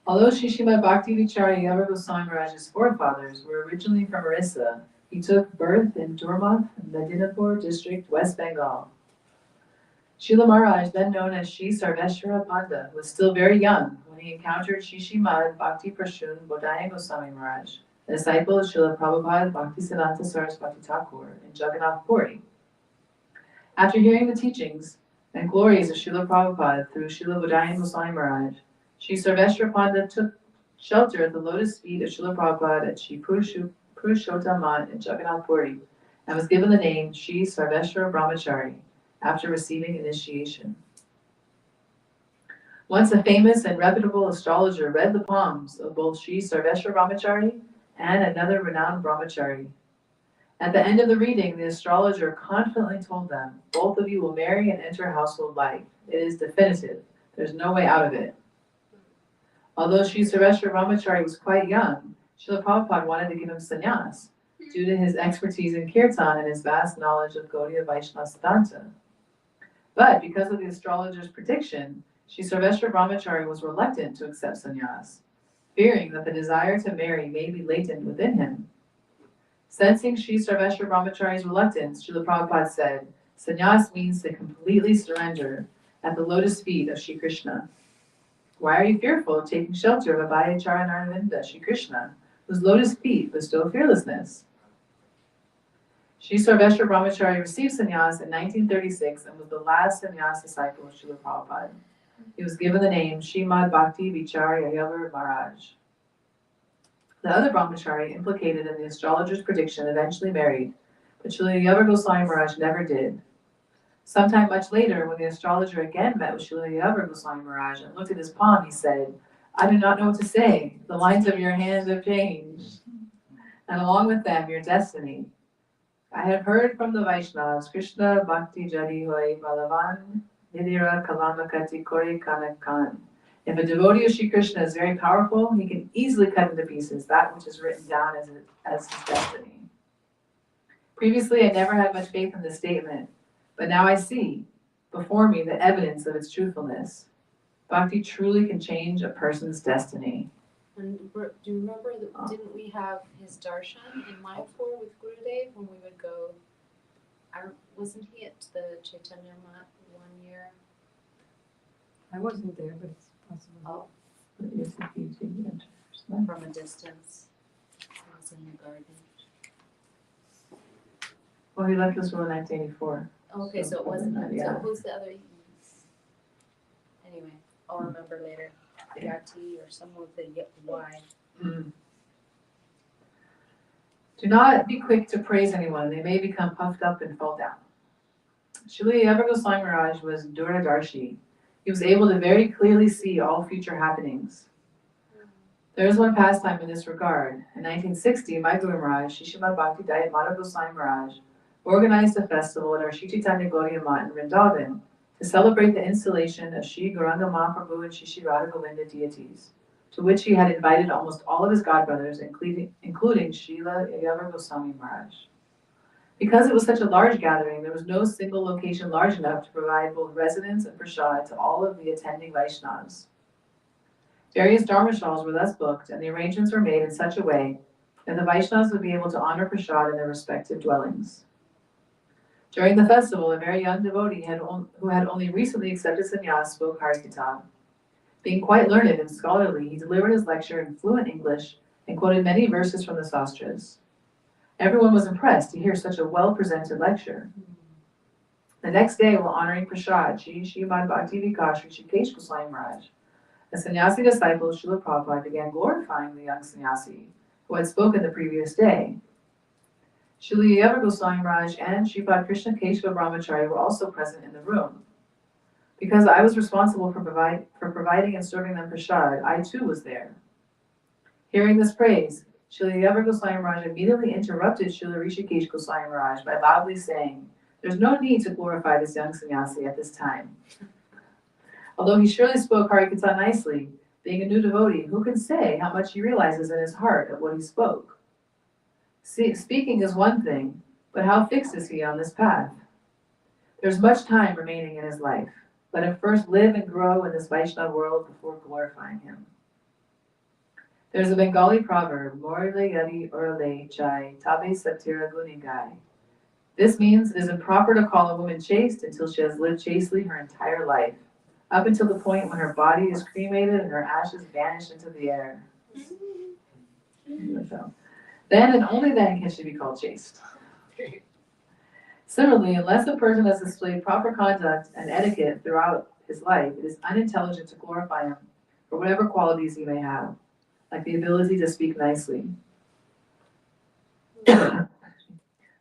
Although Srimad Bhaktivichar Yayavara Goswami Maharaj's forefathers were originally from Orissa, he took birth in Durmaf, Medinapur district, West Bengal. Srila Maharaj, then known as Sri Sarveshwara Panda, was still very young when he encountered Srimad Bhakti Prashun Bodhaya Goswami Maharaj, a disciple of Srila Prabhupada Bhaktisiddhanta Saraswati Thakur in Jagannath Puri. After hearing the teachings and glories of Srila Prabhupada through Srila Budayan Goswami Maharaj, Sri Sarveshwara Pandit took shelter at the lotus feet of Srila Prabhupada at Sri Purushottam Mat in Jagannath Puri and was given the name Sri Sarveshwara Brahmachari after receiving initiation. Once a famous and reputable astrologer read the palms of both Sri Sarveshwara Brahmachari and another renowned Brahmachari. At the end of the reading, the astrologer confidently told them, "Both of you will marry and enter household life. It is definitive. There's no way out of it." Although Sri Sarveshwara Brahmachari was quite young, Srila Prabhupada wanted to give him sannyas due to his expertise in kirtan and his vast knowledge of Gaudiya Vaishnava Siddhanta. But because of the astrologer's prediction, Sri Sarveshwara Brahmachari was reluctant to accept sannyas, fearing that the desire to marry may be latent within him. Sensing Sri Sarveshwara Brahmachari's reluctance, Srila Prabhupada said, "Sannyas means to completely surrender at the lotus feet of Sri Krishna. Why are you fearful of taking shelter of Abhayachara Narvinda, Sri Krishna, whose lotus feet bestow fearlessness?" Sri Sarveshwara Brahmachari received sannyas in 1936 and was the last sannyas disciple of Srila Prabhupada. He was given the name Srimad Bhaktivichar Yayavara Maharaja. The other brahmachari implicated in the astrologer's prediction eventually married, but Srila Yayavara Goswami Maharaj never did. Sometime much later, when the astrologer again met with Srila Yayavara Goswami Maharaj and looked at his palm, he said, "I do not know what to say. The lines of your hands have changed, and along with them, your destiny. I have heard from the Vaishnavas, Krishna Bhakti Jadi Hoy Balavan Nidira Kalamakati Kori Kanakan. If a devotee of Sri Krishna is very powerful, he can easily cut into pieces that which is written down as his destiny." Previously, I never had much faith in this statement, but now I see before me the evidence of its truthfulness. Bhakti truly can change a person's destiny. And do you remember, didn't we have his darshan in Mayapur with Gurudev when we would go? Wasn't he at the Chaitanya Mat one year? I wasn't there, but it's possible. Oh, Yes, if you do enter. from a distance. He was in the garden. Well, he left this world in 1984. Okay, so it wasn't him. Yeah. So who's the other? Anyway, I'll remember later. Yati or someone with a Y. Do not be quick to praise anyone. They may become puffed up and fall down. Srila Yayavara Goswami Maharaj was Duradarshi. He was able to very clearly see all future happenings. There is one pastime in this regard. In 1960, my Guru Maharaj, Shri Srimad Bhakti Dayat Madhav Goswami Maharaj, organized a festival at our Sri Chaitanya Gaudiya Mat in Vrindavan to celebrate the installation of Sri Gauranga Mahaprabhu and Shri Radha Govinda deities, to which he had invited almost all of his godbrothers, including Srila Yayavara Goswami Maharaj. Because it was such a large gathering, there was no single location large enough to provide both residence and prasad to all of the attending Vaishnavas. Various dharmashalas were thus booked, and the arrangements were made in such a way that the Vaishnavas would be able to honor prasad in their respective dwellings. During the festival, a very young devotee who had only recently accepted sannyas spoke Harikirtan. Being quite learned and scholarly, he delivered his lecture in fluent English and quoted many verses from the sastras. Everyone was impressed to hear such a well-presented lecture. The next day, while honoring prasad, Srimad Bhaktivichar Yayavara Goswami Maharaj, a sannyasi disciple of Srila Prabhupada began glorifying the young sannyasi who had spoken the previous day. Srila Yayavara Goswami Maharaj and Sripad Krishna Keshava Brahmachari were also present in the room. Because I was responsible for providing and serving them prasad, I too was there. Hearing this praise, Srila Yayavara Goswami Maharaj immediately interrupted Srila Rishikesh Goswami Maharaj by loudly saying, "There's no need to glorify this young sannyasi at this time." Although he surely spoke Harikirtan nicely, being a new devotee, who can say how much he realizes in his heart of what he spoke? Speaking is one thing, but how fixed is he on this path? There's much time remaining in his life. Let him first live and grow in this Vaishnava world before glorifying him. There's a Bengali proverb, Morile Yadi Orale Chai Tabe Satira Gunigai. This means it is improper to call a woman chaste until she has lived chastely her entire life, up until the point when her body is cremated and her ashes vanish into the air. Then and only then can she be called chaste. Similarly, unless a person has displayed proper conduct and etiquette throughout his life, it is unintelligent to glorify him for whatever qualities he may have, like the ability to speak nicely.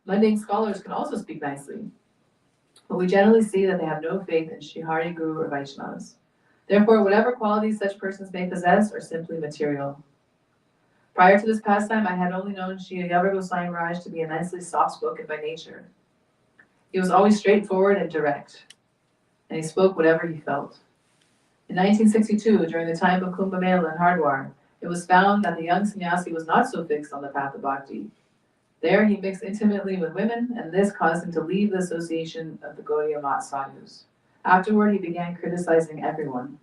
Mundane scholars can also speak nicely, but we generally see that they have no faith in Shrihari Guru or Vaishnavas. Therefore, whatever qualities such persons may possess are simply material. Prior to this pastime, I had only known Sri Yayavara Goswami Maharaj to be a nicely soft-spoken by nature. He was always straightforward and direct, and he spoke whatever he felt. In 1962, during the time of Kumbh Mela in Hardwar, it was found that the young sannyasi was not so fixed on the path of bhakti. There he mixed intimately with women, and this caused him to leave the association of the Gaudiya Mat sadhus. Afterward, he began criticizing everyone.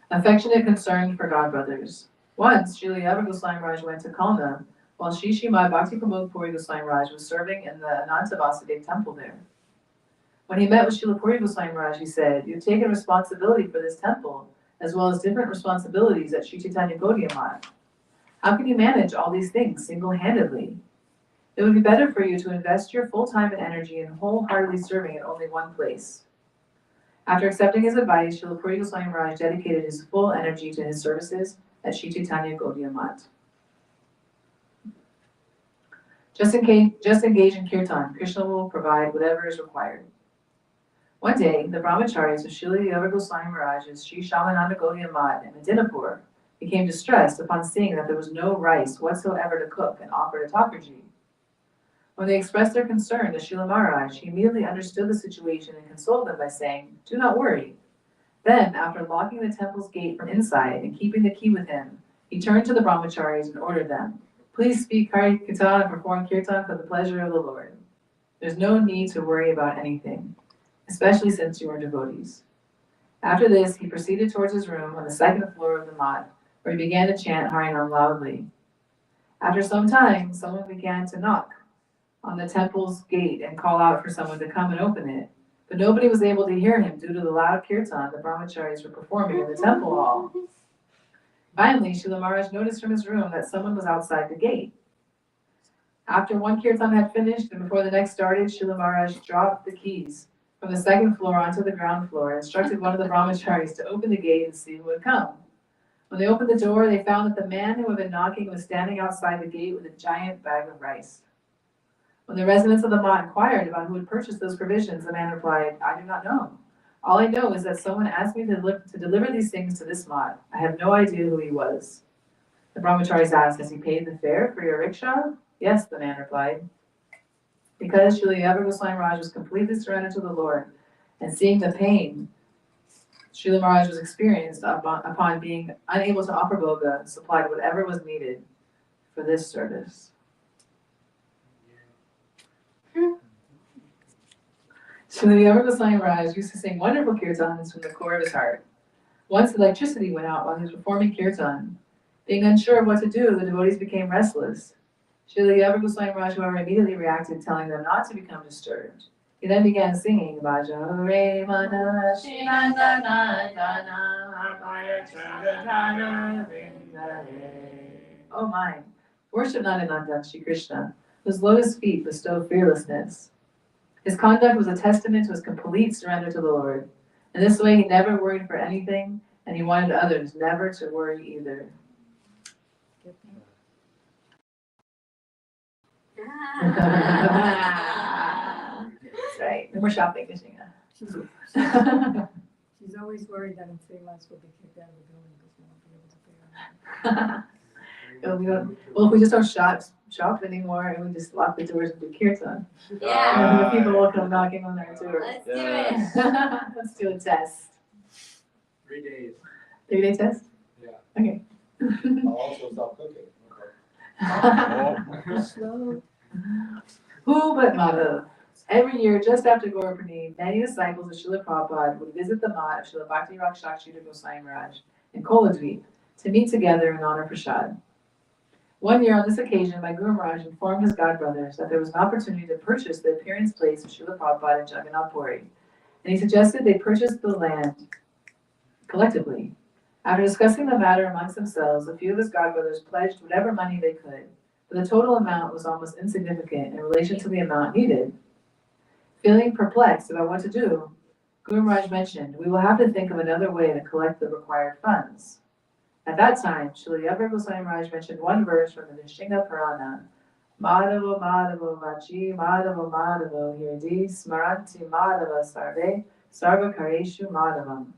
Affectionate concern for godbrothers. Once, Srila Yayavara Goswami Maharaj went to Kalna, while Sri Srimad Bhakti Pramod Puri Goswami Maharaj was serving in the Ananta Vasudev temple there. When he met with Srila Puri Goswami Maharaj, he said, "You've taken responsibility for this temple, as well as different responsibilities at Sri Chaitanya Gaudiya Mat. How can you manage all these things single-handedly? It would be better for you to invest your full time and energy in wholeheartedly serving in only one place." After accepting his advice, Srila Puri Goswami Maharaj dedicated his full energy to his services at Sri Chaitanya Gaudiya Mat. Just engage in kirtan. Krishna will provide whatever is required. One day, the brahmacharis of Srila Yayavara Goswami Maharaj's Sri Shalananda Gaudiya Mat in Medinapur became distressed upon seeing that there was no rice whatsoever to cook and offered at Thakurji. When they expressed their concern to Srila Maharaj, he immediately understood the situation and consoled them by saying, "Do not worry." Then, after locking the temple's gate from inside and keeping the key with him, he turned to the brahmacharis and ordered them, "Please speak Hari Kirtan and perform kirtan for the pleasure of the Lord. There's no need to worry about anything, especially since you are devotees." After this, he proceeded towards his room on the second floor of the mat, where he began to chant Harinam loudly. After some time, someone began to knock on the temple's gate and call out for someone to come and open it, but nobody was able to hear him due to the loud kirtan the brahmacharis were performing in the temple hall. Finally, Srila Maharaj noticed from his room that someone was outside the gate. After one kirtan had finished and before the next started, Srila Maharaj dropped the keys from the second floor onto the ground floor and instructed one of the brahmacharis to open the gate and see who would come. When they opened the door, they found that the man who had been knocking was standing outside the gate with a giant bag of rice. When the residents of the mat inquired about who had purchased those provisions, the man replied, "I do not know. All I know is that someone asked me to deliver these things to this mat. I have no idea who he was." The brahmacharis asked, "Has he paid the fare for your rickshaw?" "Yes," the man replied. Because Srila Yayavara Goswami Maharaj was completely surrendered to the Lord, and seeing the pain Srila Maharaj was experienced upon being unable to offer bhoga, supplied whatever was needed for this service. Srila Yayavara Goswami Maharaj used to sing wonderful kirtans from the core of his heart. Once electricity went out while he was performing kirtan. Being unsure of what to do, the devotees became restless. Srila Yayavara Goswami Maharaj, however, immediately reacted, telling them not to become disturbed. He then began singing, "Bhajo re mana Oh my, worship Nandanandan Shri Krishna, whose lotus feet bestow fearlessness." His conduct was a testament to his complete surrender to the Lord. In this way, he never worried for anything, and he wanted others never to worry either. That's right. No more shopping, Nishina. She's always worried that in 3 months we'll be kicked out of the building because we won't be able to pay our rent. Well, if we just don't shop anymore and we just lock the doors and do kirtan, Yeah. and then the people will come knocking on our door. Let's do it. Let's do a test. 3 days. 3-day test? Yeah. Okay. I'll also stop cooking. Slow. Who but Madhav? Every year, just after Gaura Purnima, many disciples of Srila Prabhupada would visit the mat of Srila Bhakti Rakshakshita Goswami Maharaj in Koladweep to meet together and honor prasad. One year on this occasion, my Guru Maharaj informed his godbrothers that there was an opportunity to purchase the appearance place of Srila Prabhupada in Jagannath Puri, and he suggested they purchase the land collectively. After discussing the matter amongst themselves, a few of his godbrothers pledged whatever money they could, but the total amount was almost insignificant in relation to the amount needed. Feeling perplexed about what to do, Guru Maharaj mentioned, "We will have to think of another way to collect the required funds." At that time, Srila Yayavara Goswami Maharaj mentioned one verse from the Nishinga Purana, Madhavo Madhavo Vachi Madhavo Madhavo Hirdi Smaranti Madhava Sarve Sarva Kareshu Madhavam.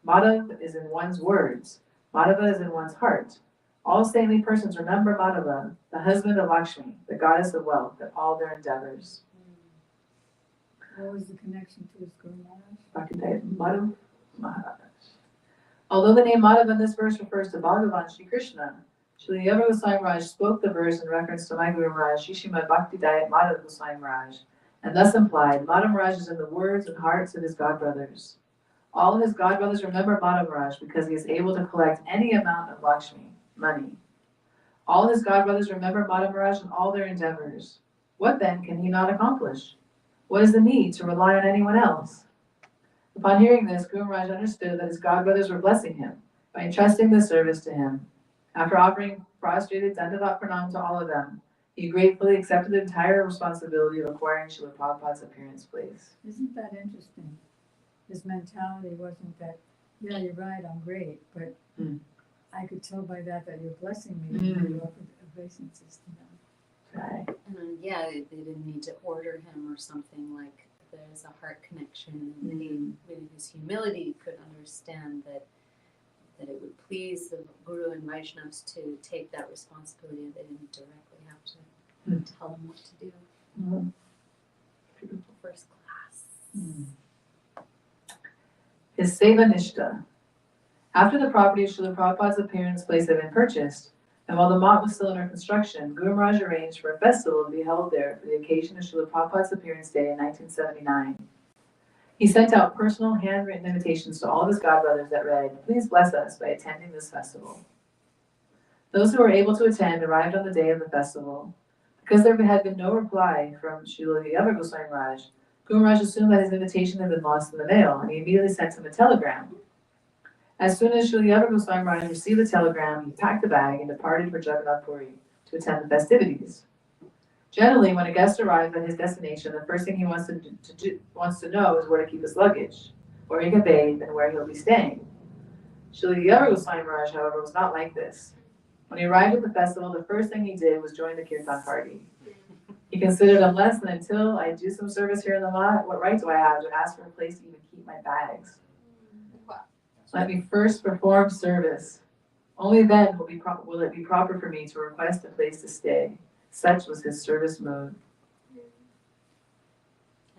Madhav is in one's words. Madhava is in one's heart. All saintly persons remember Madhava, the husband of Lakshmi, the goddess of wealth, in all their endeavors. What was the connection to his Guru Maharaj? Bhaktivichar Yayavara Maharaja. Although the name Madhava in this verse refers to Bhagavan Shri Krishna, Srila Yayavara Goswami Maharaj spoke the verse in reference to my Guru Maharaj, Shishimad Bhaktivichar Madhava Goswami Maharaj, and thus implied Madhava Maharaj is in the words and hearts of his godbrothers. All his godbrothers remember Madhava Maharaj because he is able to collect any amount of Lakshmi, money. All his godbrothers remember Madhava Maharaj in all their endeavors. What then can he not accomplish? What is the need to rely on anyone else? Upon hearing this, Guru Maharaj understood that his godbrothers were blessing him by entrusting this service to him. After offering prostrated Dandavat Pranam to all of them, he gratefully accepted the entire responsibility of acquiring Srila Prabhupada's appearance place. Isn't that interesting? His mentality wasn't that, yeah, you're right, I'm great, but I could tell by that you're blessing me and you offered obeisances to them. Right. And yeah, they didn't need to order him or something, like there's a heart connection, and he, with his humility, could understand that it would please the Guru and Vaishnavas to take that responsibility, and they didn't directly have to tell him what to do. Beautiful. First class. His Seva Nishta. After the property of Srila Prabhupada's appearance place had been purchased, and while the mott was still under construction, Guru Maharaj arranged for a festival to be held there for the occasion of Srila Prabhupada's appearance day in 1979. He sent out personal handwritten invitations to all of his godbrothers that read, "Please bless us by attending this festival." Those who were able to attend arrived on the day of the festival. Because there had been no reply from Srila Yayavara Goswami Maharaj, Guru Maharaj assumed that his invitation had been lost in the mail, and he immediately sent him a telegram. As soon as Srila Yayavara Goswami Maharaj received the telegram, he packed a bag and departed for Jagannath Puri to attend the festivities. Generally, when a guest arrives at his destination, the first thing he wants to know is where to keep his luggage, where he can bathe, and where he'll be staying. Srila Yayavara Goswami Maharaj, however, was not like this. When he arrived at the festival, the first thing he did was join the kirtan party. He considered, unless and until I do some service here in the mott, what right do I have to ask for a place to even keep my bags? Let me first perform service. Only then will it be proper for me to request a place to stay. Such was his service mode.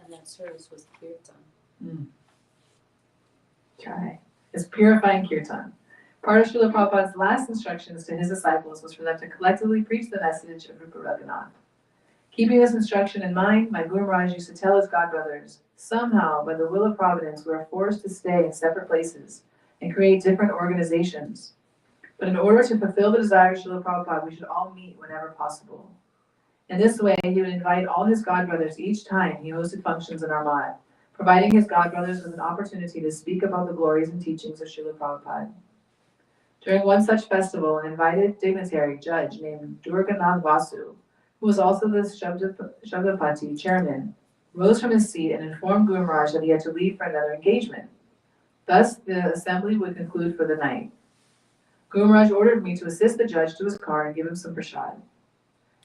And that service was kirtan. Try. It's purifying kirtan. Part of Srila Prabhupada's last instructions to his disciples was for them to collectively preach the message of Rupa Raghunath. Keeping this instruction in mind, my Guru Maharaj used to tell his godbrothers, somehow, by the will of Providence, we are forced to stay in separate places and create different organizations. But in order to fulfill the desires of Srila Prabhupada, we should all meet whenever possible. In this way, he would invite all his godbrothers each time he hosted functions in our mott, providing his godbrothers with an opportunity to speak about the glories and teachings of Srila Prabhupada. During one such festival, an invited dignitary judge named Durganath Vasu, who was also the Shabdapati chairman, rose from his seat and informed Guru Maharaj that he had to leave for another engagement. Thus, the assembly would conclude for the night. Guru Maharaj ordered me to assist the judge to his car and give him some prasad.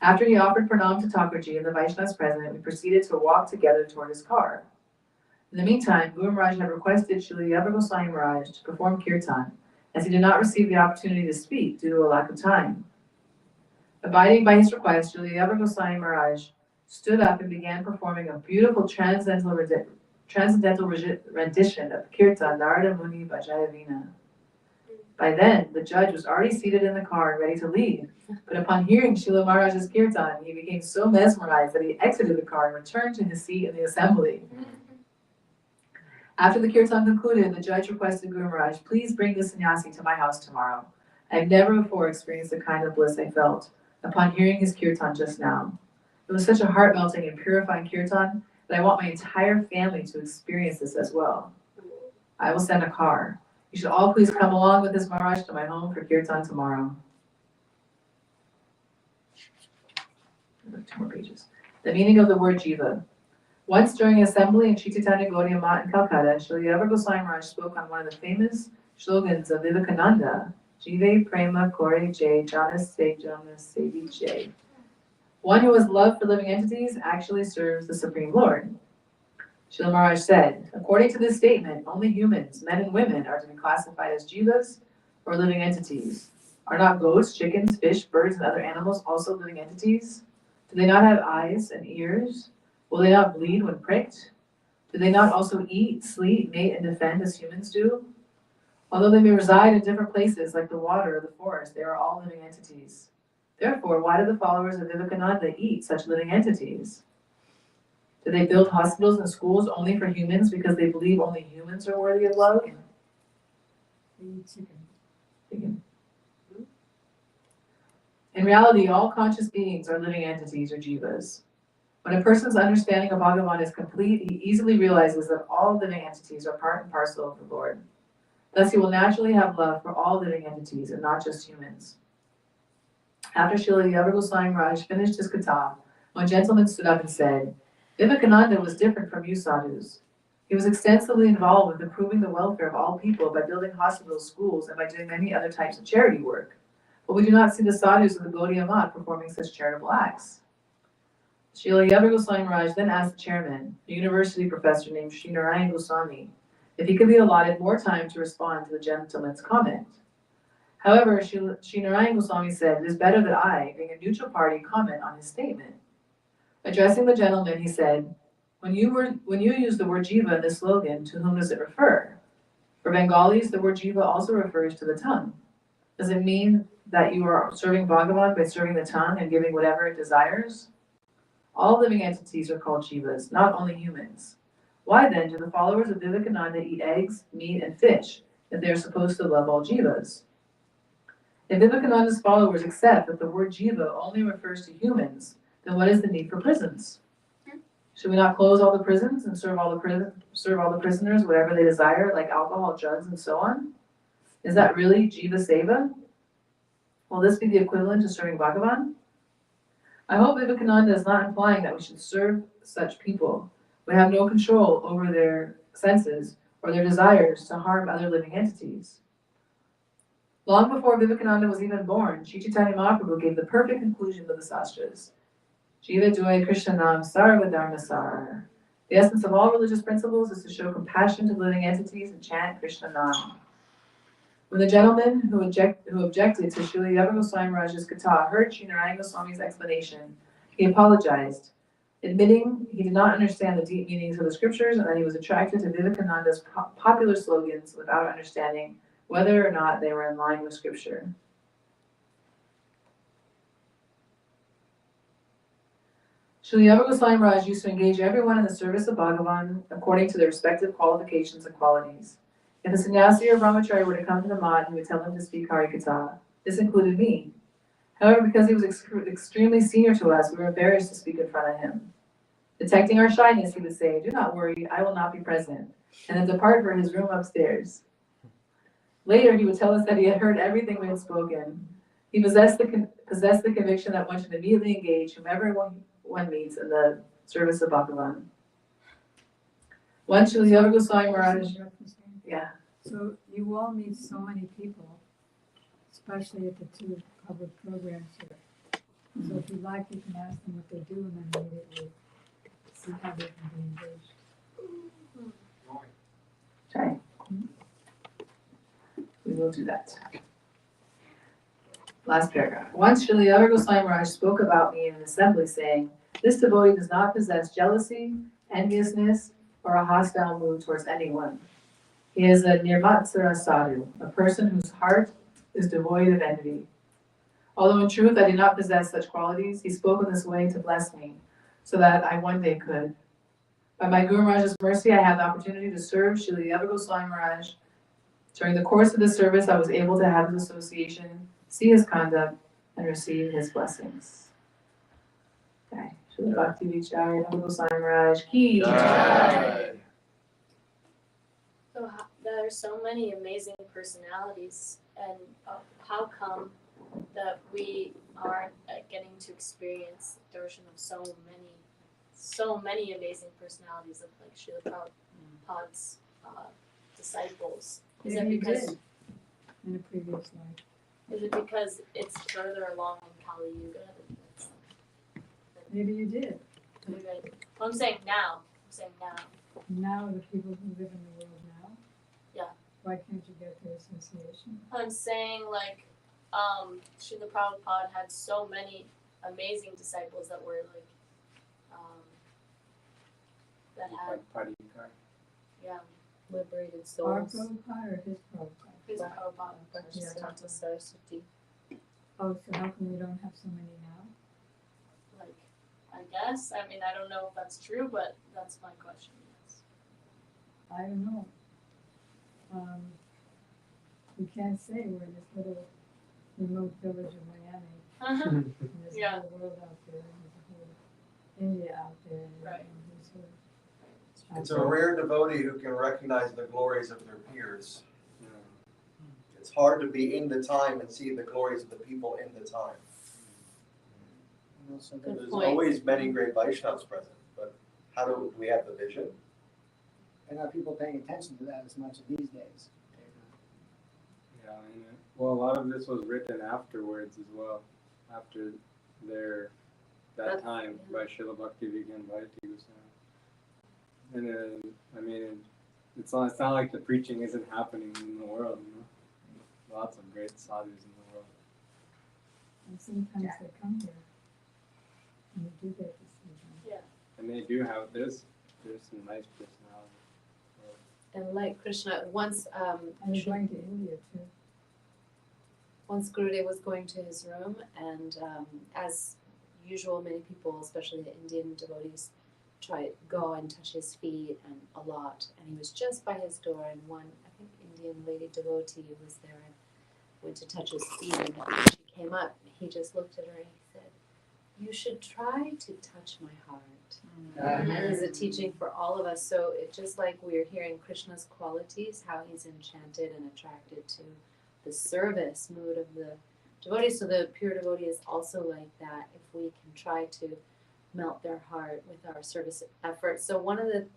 After he offered pranam to Thakurji and the Vaishnavas present, we proceeded to walk together toward his car. In the meantime, Guru Maharaj had requested Srila Yayavara Goswami Maharaj to perform kirtan, as he did not receive the opportunity to speak due to a lack of time. Abiding by his request, Srila Yayavara Goswami Maharaj stood up and began performing a beautiful transcendental rendition of Kirtan Narada Muni Bhajayavina. By then, the judge was already seated in the car and ready to leave, but upon hearing Srila Maharaj's Kirtan, he became so mesmerized that he exited the car and returned to his seat in the assembly. After the Kirtan concluded, the judge requested Guru Maharaj, please bring the sannyasi to my house tomorrow. I have never before experienced the kind of bliss I felt upon hearing his Kirtan just now. It was such a heart-melting and purifying Kirtan that I want my entire family to experience this as well. I will send a car. You should all please come along with this Maharaj to my home for kirtan tomorrow. 2 more pages. The meaning of the word jiva. Once during assembly in Chaitanya Gaudiya Math in Calcutta, Srila Yayavara Goswami Maharaj spoke on one of the famous slogans of Vivekananda, Jive Prema Kore Jai Janas Se Janas Sevi Jai. One who has love for living entities actually serves the Supreme Lord. Srila Maharaj said, according to this statement, only humans, men and women, are to be classified as jivas, or living entities. Are not goats, chickens, fish, birds, and other animals also living entities? Do they not have eyes and ears? Will they not bleed when pricked? Do they not also eat, sleep, mate, and defend as humans do? Although they may reside in different places like the water or the forest, they are all living entities. Therefore, why do the followers of Vivekananda eat such living entities? Do they build hospitals and schools only for humans because they believe only humans are worthy of love? Chicken. In reality, all conscious beings are living entities or jivas. When a person's understanding of Bhagavan is complete, he easily realizes that all living entities are part and parcel of the Lord. Thus, he will naturally have love for all living entities and not just humans. After Srila Yayavara Goswami Maharaj finished his katha, one gentleman stood up and said, Vivekananda was different from you sadhus. He was extensively involved with improving the welfare of all people by building hospitals, schools, and by doing many other types of charity work. But we do not see the sadhus of the Gaudiya Math performing such charitable acts. Srila Yayavara Goswami Maharaj then asked the chairman, a university professor named Srinarayan Goswami, if he could be allotted more time to respond to the gentleman's comment. However, Srinarayan Goswami said, it is better that I, being a neutral party, comment on his statement. Addressing the gentleman, he said, when you use the word jiva in this slogan, to whom does it refer? For Bengalis, the word jiva also refers to the tongue. Does it mean that you are serving Bhagavan by serving the tongue and giving whatever it desires? All living entities are called jivas, not only humans. Why then do the followers of Vivekananda eat eggs, meat, and fish, if they are supposed to love all jivas? If Vivekananda's followers accept that the word jiva only refers to humans, then what is the need for prisons? Should we not close all the prisons and serve all the prisoners whatever they desire, like alcohol, drugs, and so on? Is that really jiva seva? Will this be the equivalent to serving Bhagavan? I hope Vivekananda is not implying that we should serve such people. We have no control over their senses or their desires to harm other living entities. Long before Vivekananda was even born, Sri Chaitanya Mahaprabhu gave the perfect conclusion to the sastras. Jiva Doi Krishnanam Sarva Dharma Sar. The essence of all religious principles is to show compassion to living entities and chant Krishna Nam. When the gentleman who objected to Srila Yayavara Goswami Maharaj's katha heard Sri Narayan Goswami's explanation, he apologized, admitting he did not understand the deep meanings of the scriptures and that he was attracted to Vivekananda's popular slogans without understanding whether or not they were in line with scripture. Srila Yayavara Goswami Maharaj used to engage everyone in the service of Bhagavan according to their respective qualifications and qualities. If a sannyasi or brahmachari were to come to the mat, he would tell him to speak Harikatha. This included me. However, because he was extremely senior to us, we were embarrassed to speak in front of him. Detecting our shyness, he would say, do not worry, I will not be present, and then depart for his room upstairs. Later, he would tell us that he had heard everything we had spoken. He possessed the conviction that one should immediately engage whomever one meets in the service of Bhagavan. Once Srila Yayavara Goswami Maharaj, yeah. So you all meet so many people, especially at the two public programs here. So if you like, you can ask them what they do and then immediately see how they can be engaged. Okay. We will do that. Last paragraph. Once Srila Yayavara Goswami Maharaj spoke about me in an assembly saying, this devotee does not possess jealousy, enviousness, or a hostile mood towards anyone. He is a nirmatsara sadhu, a person whose heart is devoid of envy. Although in truth I did not possess such qualities, he spoke in this way to bless me, so that I one day could. By my Guru Maharaj's mercy, I had the opportunity to serve Srila Yayavara Goswami Maharaj. During the course of this service, I was able to have his association, see his conduct, and receive his blessings. Okay. Srila Bhaktivichar Yayavara Goswami Maharaj ki jai. So there are so many amazing personalities, and how come that we aren't getting to experience the darshan of so many amazing personalities of like Srila Prabhupada's disciples? Is it Maybe you because did in a previous life. is it because it's further along in Kali Yuga? Maybe you did. Well, I'm saying now. Now the people who live in the world now. Yeah. Why can't you get their association? I'm saying like, Srila Prabhupada had so many amazing disciples that were like, that had yeah. Liberated Our souls. Prabhupada or his Prabhupada? His Prabhupada. Yeah. Tanta Saraswati. Oh, so how come we don't have so many now? Like, I guess. I mean, I don't know if that's true, but that's my question. Yes. I don't know. We can't say we're in this little remote village of Miami. And there's a Yeah. whole world out there, and there's a whole India out there. And Right. there's sort of It's a rare devotee who can recognize the glories of their peers. It's hard to be in the time and see the glories of the people in the time. And also Good There's point. always many great Vaishnavas present, but how do we have the vision? there are not people paying attention to that as much these days. Yeah, and well, a lot of this was written afterwards as well, after that That's- time by Srila Bhaktivichar and Goswami. And I mean, it's not like the preaching isn't happening in the world, you know. Lots of great sadhus in the world. And sometimes they come here. And you do get to see them. And they do have there's some nice personalities. And like Krishna, once And they're going to India too. once Gurudev was going to his room, and as usual, many people, especially the Indian devotees, go and touch his feet and a lot. And he was just by his door, and one, I think, Indian lady devotee was there and went to touch his feet. And when she came up, he just looked at her and he said, "You should try to touch my heart." And it's a teaching for all of us. So it's just like we're hearing Krishna's qualities, how he's enchanted and attracted to the service mood of the devotee. So the pure devotee is also like that. If we can try to melt their heart with our service efforts. So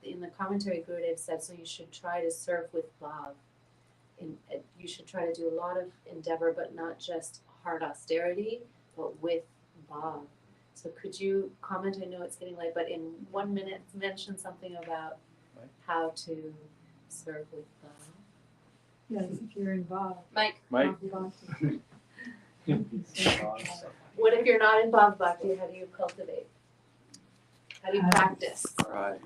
in the commentary, Gurudev said, so you should try to serve with bhav. You should try to do a lot of endeavor, but not just hard austerity, but with bhav. So could you comment, I know it's getting late, but in 1 minute, mention something about how to serve with bhav. Yes, if you're involved. Mike. What if you're not in bhav bhakti? How do you cultivate? How do you practice? Right.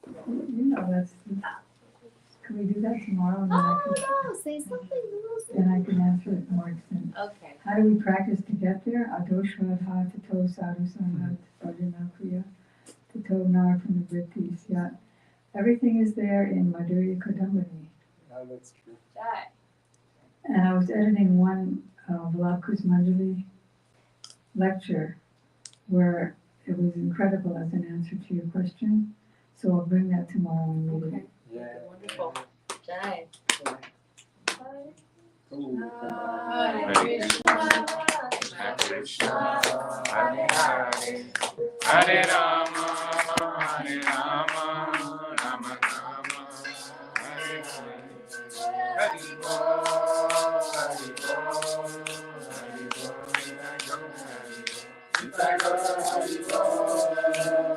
You know, can we do that tomorrow? And then No, say something. then I can answer it more extended. Okay. How do we practice to get there? Adoshradha, Tato Sadhu Sangat, Bhajana Kriya, Tato Nar from the Vrittis. Yeah. Everything is there in Madhurya Kadambini. Yeah, that's true. Jai. And I was editing one Vlakus Manjali lecture where it was incredible as an answer to your question. So I'll bring that tomorrow and read it. Okay. Yeah. Wonderful. Jai. Hare Krishna, Krishna Krishna, Hare Hare, Hare Rama, Rama Rama, Hare Hare. Hari Bol, Hari Bol, Hari Bol, Hari Bol, Hari Bol, Hari Bol.